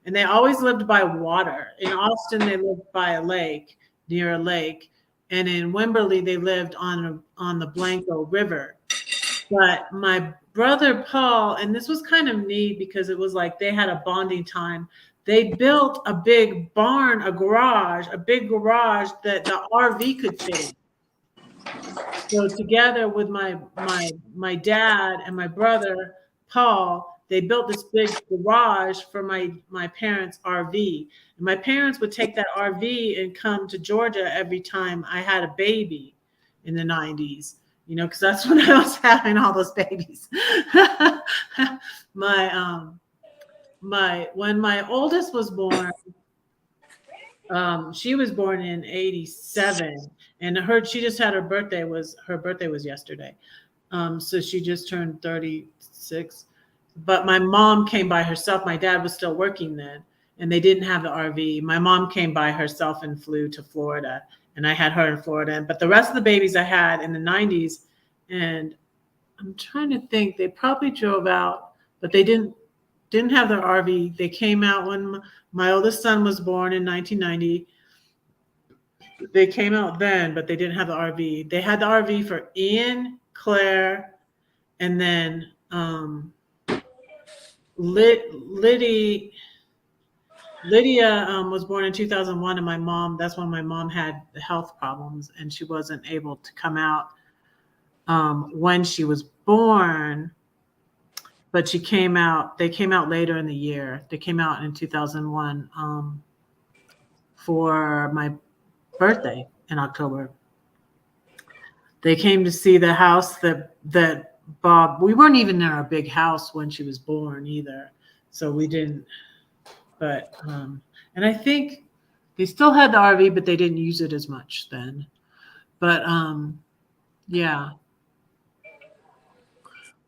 and they always lived by water. In Austin, they lived by a lake, near a lake, and in Wimberley, they lived on the Blanco River. But my brother Paul, and this was kind of neat because it was like they had a bonding time. They built a big barn, a big garage that the RV could fit in. So together with my dad and my brother Paul, they built this big garage for my parents' RV. And my parents would take that RV and come to Georgia every time I had a baby in the 90s, because that's when I was having all those babies. When my oldest was born, she was born in 87, and she just had her birthday was yesterday. So she just turned 36. But my mom came by herself. My dad was still working then, and they didn't have the RV. My mom came by herself and flew to Florida and I had her in Florida. But the rest of the babies I had in the 90s, and I'm trying to think, they probably drove out, but they didn't have their RV. They came out when my oldest son was born in 1990. They came out then, but they didn't have the RV. They had the RV for Ian, Claire, and then Lydia was born in 2001, and my mom, that's when my mom had health problems and she wasn't able to come out when she was born, but they came out later in the year. They came out in 2001 for my birthday in October. They came to see the house that Bob, we weren't even in our big house when she was born either. So we didn't, but, and I think they still had the RV, but they didn't use it as much then. But yeah.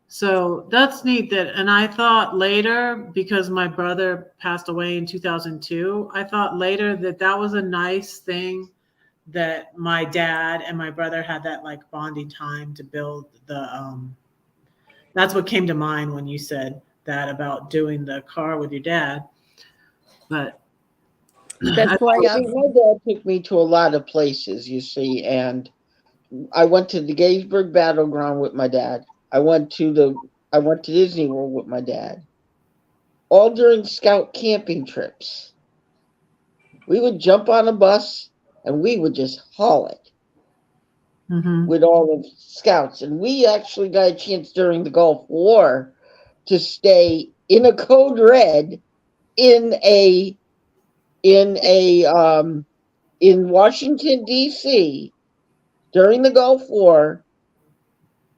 So that's neat and I thought later, because my brother passed away in 2002, I thought later that was a nice thing that my dad and my brother had that like bonding time to build that's what came to mind when you said that about doing the car with your dad. But that's why my dad took me to a lot of places, you see, and I went to the Gettysburg Battleground with my dad. I went to Disney World with my dad. All during Scout camping trips. We would jump on a bus and we would just haul it with all of Scouts. And we actually got a chance during the Gulf War to stay in a code red in Washington, D.C. during the Gulf War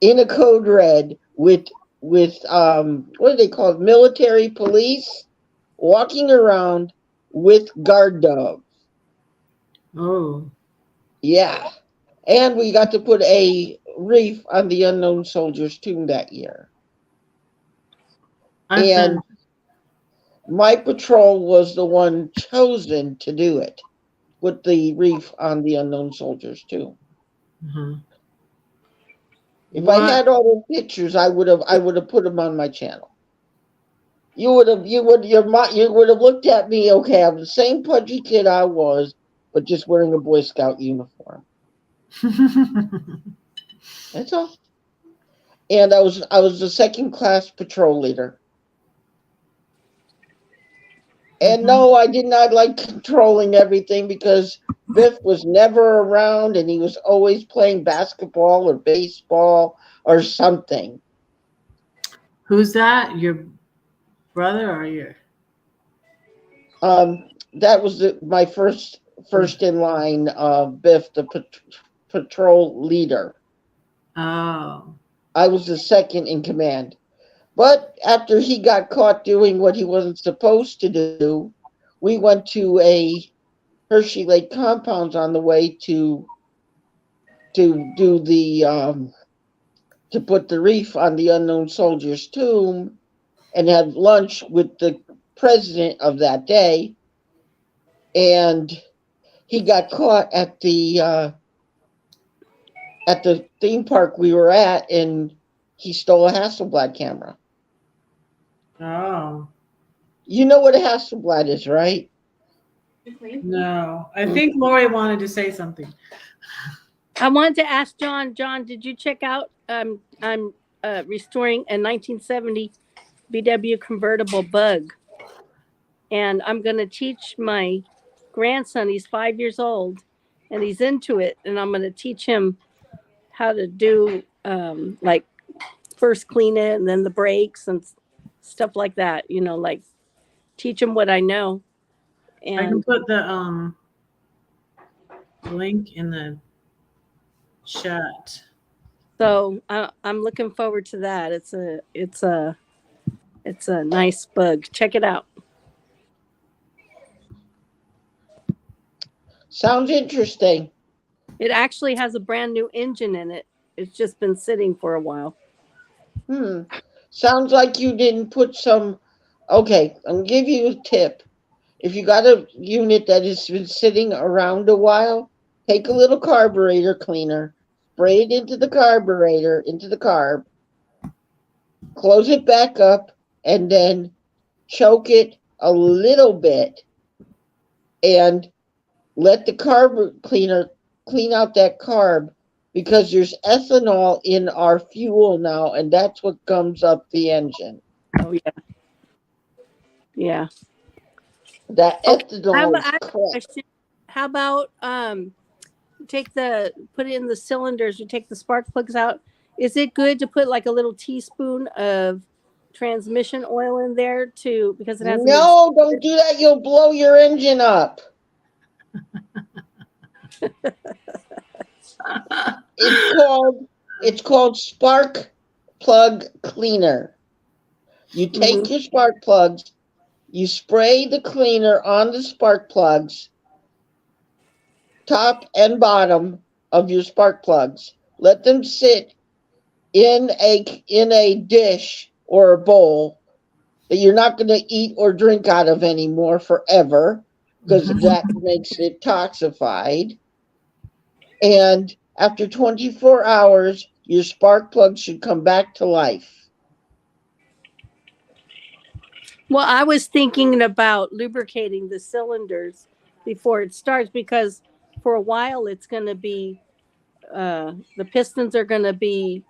in a code red with what do they call it? Military police walking around with guard dogs. Oh. Yeah. And we got to put a wreath on the unknown soldier's tomb that year. My patrol was the one chosen to do it, with the wreath on the unknown soldier's tomb. Mm-hmm. If I had all those pictures, I would have put them on my channel. You would have looked at me. Okay, I'm the same pudgy kid I was, but just wearing a Boy Scout uniform. That's all. And I was the second class patrol leader. And no, I did not like controlling everything because Biff was never around and he was always playing basketball or baseball or something. Who's that? Your brother or your? That was my first in line, Biff, the patrol leader. Oh. I was the second in command. But after he got caught doing what he wasn't supposed to do, we went to a Hershey Lake Compounds on the way to do the to put the wreath on the unknown soldier's tomb and have lunch with the president of that day. And he got caught at the theme park we were at, and he stole a Hasselblad camera. Oh. You know what a Hasselblad is, right? No. I think Lori wanted to say something. I wanted to ask John. John, did you check out? I'm restoring a 1970 VW convertible Bug, and I'm going to teach my grandson. He's 5 years old, and he's into it. And I'm going to teach him how to do like first clean it and then the brakes and stuff like that. You know, like teach him what I know. And I can put the link in the chat. So I'm looking forward to that. It's a nice Bug. Check it out. Sounds interesting. It actually has a brand new engine in it. It's just been sitting for a while. Sounds like you didn't put some. Okay, I'll give you a tip. If you got a unit that has been sitting around a while, take a little carburetor cleaner, spray it into the carburetor, into the carb, close it back up, and then choke it a little bit and let the carb cleaner clean out that carb, because there's ethanol in our fuel now, and that's what gums up the engine. Oh yeah. Yeah. That How ethanol about, is I have a crap. question. How about put it in the cylinders, you take the spark plugs out. Is it good to put like a little teaspoon of transmission oil in there too, because it hasn't No, don't do that. You'll blow your engine up. It's called spark plug cleaner. You take your spark plugs, you spray the cleaner on the spark plugs, top and bottom of your spark plugs. Let them sit in a dish or a bowl that you're not going to eat or drink out of anymore forever, because that makes it toxified. And after 24 hours, your spark plug should come back to life. Well, I was thinking about lubricating the cylinders before it starts, because for a while it's going to be, the pistons are going to be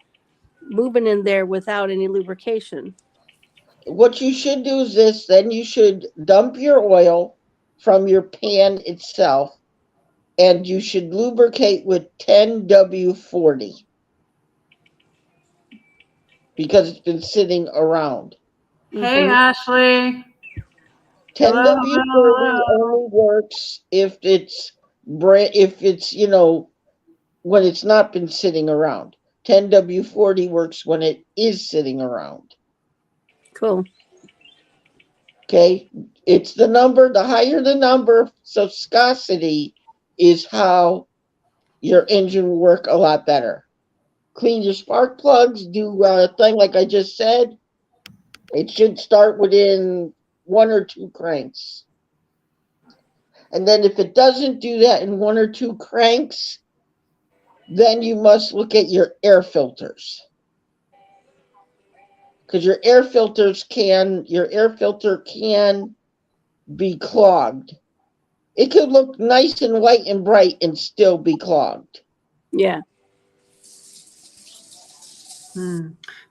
moving in there without any lubrication. What you should do is this, then you should dump your oil from your pan itself, and you should lubricate with 10W40, because it's been sitting around. Hey, Ashley. 10W40 only works if it's when it's not been sitting around. 10W40 works when it is sitting around. Cool. Okay, it's the number. The higher the number, so viscosity is how your engine will work a lot better. Clean your spark plugs. Do a thing like I just said. It should start within 1 or 2 cranks. And then if it doesn't do that in 1 or 2 cranks, then you must look at your air filters. Because your air filter can be clogged. It could look nice and white and bright and still be clogged. Yeah.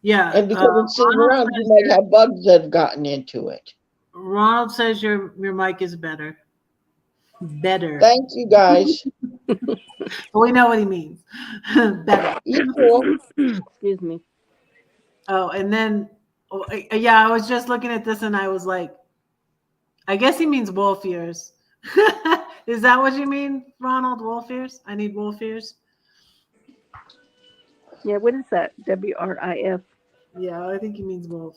Yeah. And because it's sitting around, you might have bugs that have gotten into it. Ronald says your mic is better. Better. Thank you, guys. We know what he means. Better. Equal. Excuse me. Oh, and then, I was just looking at this and I was like, I guess he means wolf ears. Is that what you mean, Ronald? Wolf ears? I need wolf ears. Yeah, what is that? WRIF. Yeah, I think he means wolf.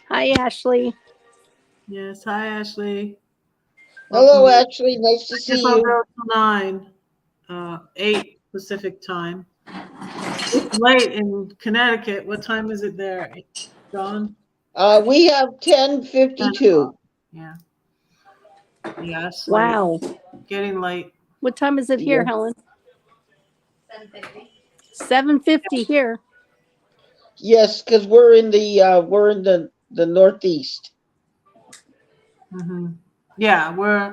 Hi, Ashley. Yes, hi, Ashley. Hello, Ashley. Nice to see you. 8 Pacific time. It's late in Connecticut. What time is it there, John? We have 10:52. Yeah. Yeah, it's wow. Late. Getting late. What time is it here, Helen? 7:50. 7:50 here. Yes, because we're in the Northeast. Mm-hmm. Yeah,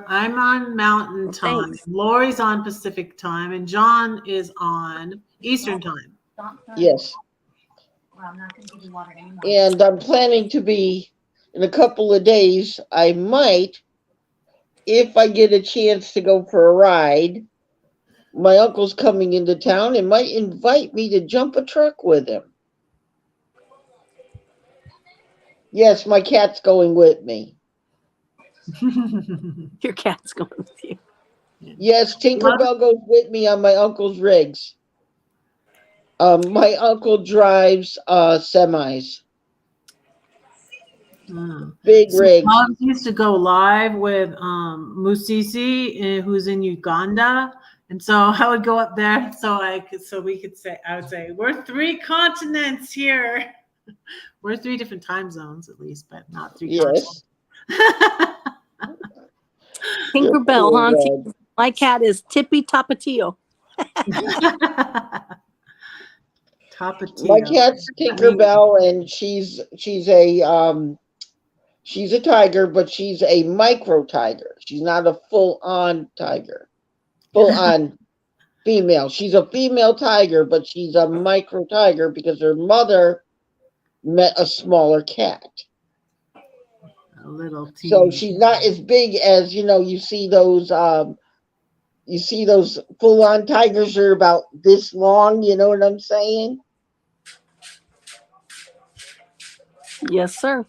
I'm on Mountain time. Thanks. Lori's on Pacific time, and John is on Eastern time. Yes. Well, I'm not going to give you water anymore. And I'm planning to be in a couple of days. I might, if I get a chance to go for a ride. My uncle's coming into town and might invite me to jump a truck with him. Yes, my cat's going with me. Your cat's going with you. Yes, Tinkerbell goes with me on my uncle's rigs. My uncle drives semis. Big rigs. Mom used to go live with Musisi, who's in Uganda. And so I would go up there I would say, we're 3 continents here. We're 3 different time zones at least, but not 3 continents. Tinkerbell, huh? My cat is Tippy Tapatio. Tapatio. My cat's Tinkerbell, and she's a tiger, but she's a micro tiger. She's not a full on tiger, full on female. She's a female tiger, but she's a micro tiger because her mother met a smaller cat. A little teeny. So she's not as big as, you see those full on tigers are about this long, you know what I'm saying? Yes, sir.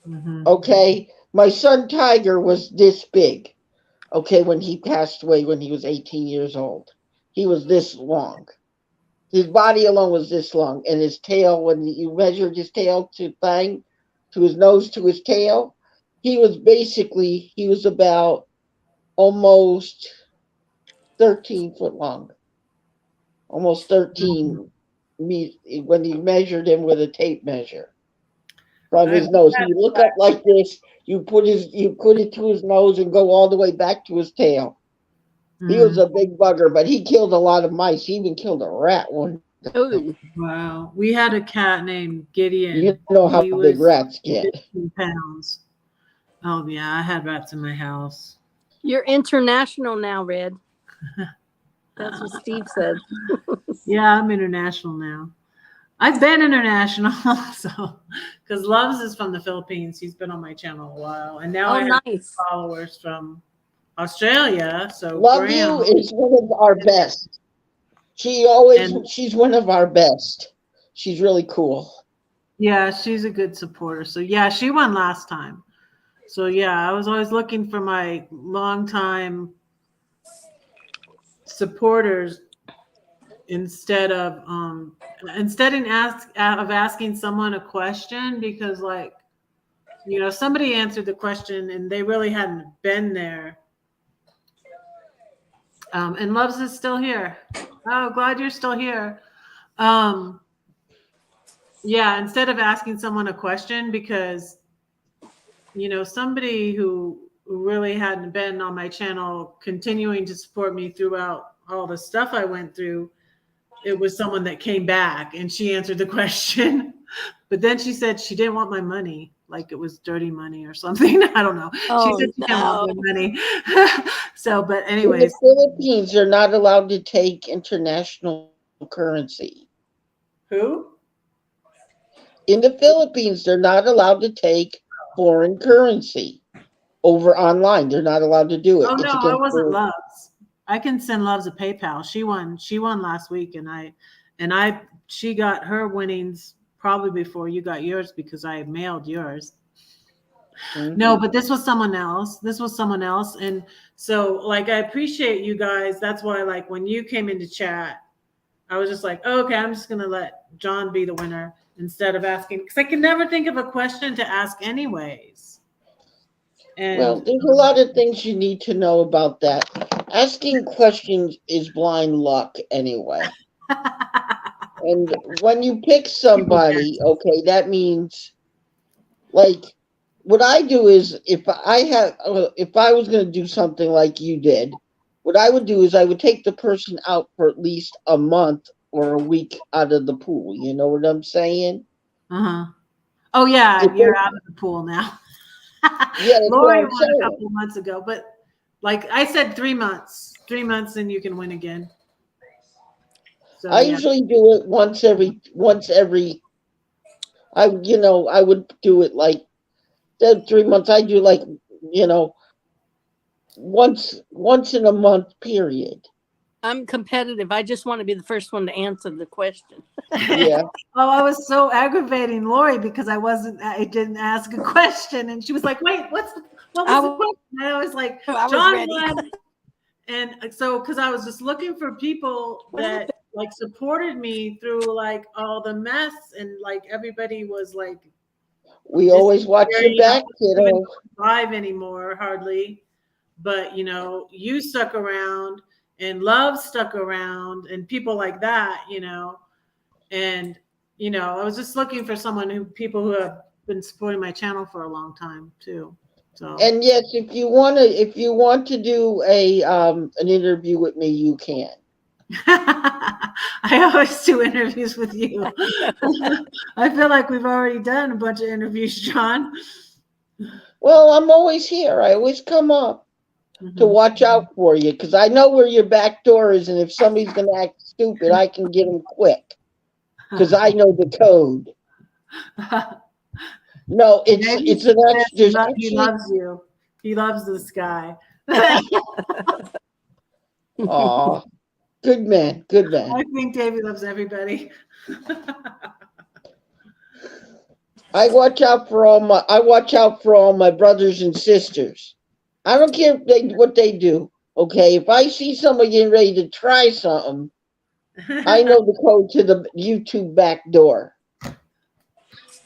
Mhm. Okay. My son Tiger was this big. Okay, when he passed away when he was 18 years old. He was this long. His body alone was this long, and his tail, when you measured his tail to his nose to his tail, he was about almost 13 foot long. Almost 13 when you measured him with a tape measure from his nose. He would look up like this, you put it to his nose and go all the way back to his tail. He was a big bugger, but he killed a lot of mice. He even killed a rat one. Ooh. Wow. We had a cat named Gideon. You know how He big was rats get. 15 pounds. Oh, yeah. I had rats in my house. You're international now, Red. That's what Steve said. Yeah, I'm international now. I've been international, so because Loves is from the Philippines. He's been on my channel a while, and now I have nice followers from Australia. So Love You is one of our best. She's one of our best. She's really cool. Yeah, she's a good supporter. So yeah, she won last time. So yeah, I was always looking for my longtime supporters instead of asking someone a question, because somebody answered the question and they really hadn't been there. And Loves is still here. Oh, glad you're still here. Yeah, instead of asking someone a question, because somebody who really hadn't been on my channel continuing to support me throughout all the stuff I went through, it was someone that came back and she answered the question, but then she said she didn't want my money, like it was dirty money or something. I don't know. She said she didn't want my money. So, but anyways. In the Philippines, they're not allowed to take international currency. Who? In the Philippines, they're not allowed to take foreign currency over online. They're not allowed to do it. Oh, no, I wasn't Loves. I can send Loves a PayPal. She won last week, and she got her winnings probably before you got yours, because I mailed yours. Mm-hmm. No, but this was someone else. And so I appreciate you guys. That's why when you came into chat, I was just like, oh, okay, I'm just going to let John be the winner instead of asking, because I can never think of a question to ask anyways. Well, there's a lot of things you need to know about that. Asking questions is blind luck anyway. And when you pick somebody, okay, that means what I do is if I was going to do something like you did, what I would do is I would take the person out for at least a month or a week out of the pool. You know what I'm saying? Uh-huh. Oh yeah, you're out of the pool now. Yeah, Lori won a couple of months ago, but I said 3 months. 3 months and you can win again. So, I usually do it once every I would do it 3 months. I do once in a month period. I'm competitive. I just want to be the first one to answer the question. Yeah. Oh, I was so aggravating Lori because I didn't ask a question, and she was like, "Wait, what was the question?" And I was like, "John won." And so, because I was just looking for people that supported me through all the mess, and everybody was we always watch your back, kiddo. Live anymore, hardly, but you stuck around. And Love stuck around, and people like that, and I was just looking for people who have been supporting my channel for a long time too. So And yes, if you want to do a an interview with me, you can. I always do interviews with you. I feel like we've already done a bunch of interviews, John. Well, I'm always here. I always come up to Mhm. watch out for you because I know where your back door is, and if somebody's going to act stupid, I can get them quick because I know the code. No, Maybe it's an he there's he actually. loves you. He loves this guy. Aw, good man, good man. I think Davey loves everybody. I watch out for all my brothers and sisters. I don't care what they do. Okay, if I see somebody getting ready to try something, I know the code to the YouTube back door.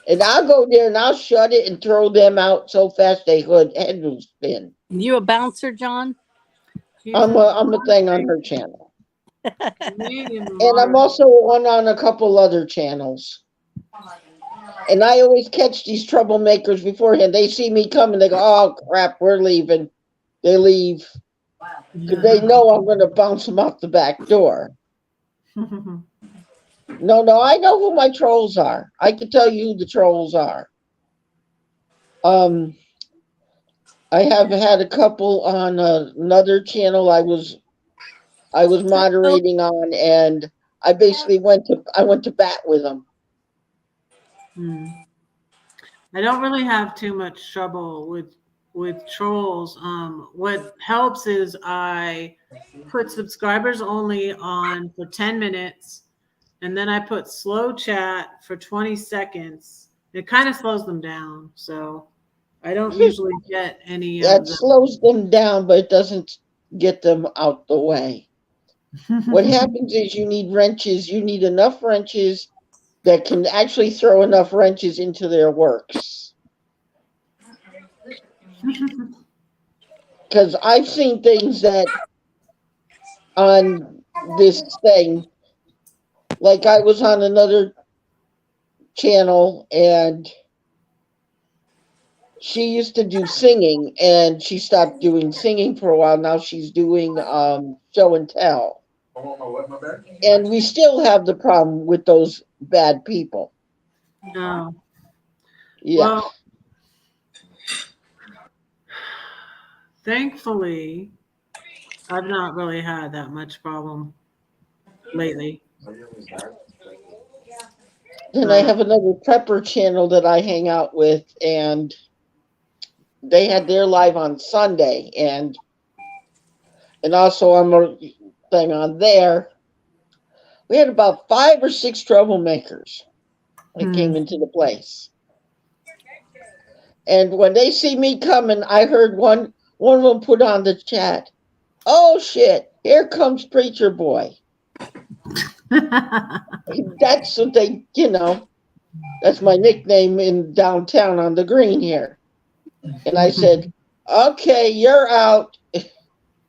And I'll go there and I'll shut it and throw them out so fast they head will spin. You a bouncer, John? I'm a thing on her channel. Me and And I'm Mark. also on a couple other channels. And I always catch these troublemakers beforehand. They see me coming, they go, "Oh crap, we're leaving." They leave. Because they know I'm going to bounce them out the back door. No, I know who my trolls are. I can tell you who the trolls are. I have had a couple on another channel I was moderating on, and I basically went to bat with them. I don't really have too much trouble with trolls. What helps is I put subscribers only on for 10 minutes, and then I put slow chat for 20 seconds. It kind of slows them down, so I don't usually get any That of them. slows them down, but it doesn't get them out the way. What happens is you need wrenches. You need enough wrenches that can actually throw enough wrenches into their works. Because I've seen things that on this thing, like I was on another channel and she used to do singing and she stopped doing singing for a while. Now she's doing show and tell. And we still have the problem with those bad people. No. Yeah. Well, thankfully, I've not really had that much problem lately. Then I have another prepper channel that I hang out with, and they had their live on Sunday, and also on a thing on there. We had about 5 or 6 troublemakers that came into the place. And when they see me coming, I heard one of them put on the chat, "Oh shit, here comes Preacher Boy." That's what they, that's my nickname in downtown on the green here. And I said, "Okay, you're out."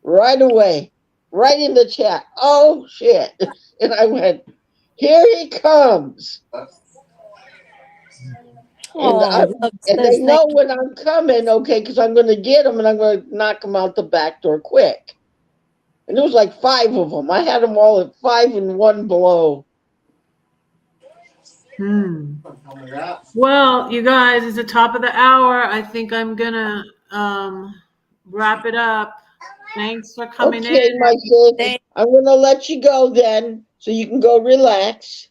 Right away, right in the chat. "Oh shit." And I went, "Here he comes." And they know when I'm coming, okay, because I'm going to get them and I'm going to knock them out the back door quick. And there was like 5 of them. I had them all at 5 in one blow. Well, you guys, it's the top of the hour. I think I'm gonna wrap it up. Thanks for coming in. Okay, my sis, I'm going to let you go then, so you can go relax.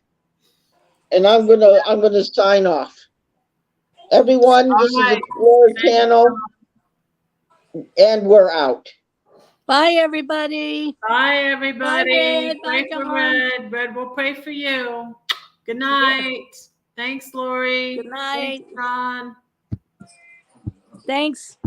And I'm gonna sign off. Everyone, this is Explorer Channel, and we're out. Bye, everybody. Bye, everybody. Bye, Pray for Red. Red will pray for you. Good night. Thanks, Lori. Good night. Thanks, Ron. Thanks.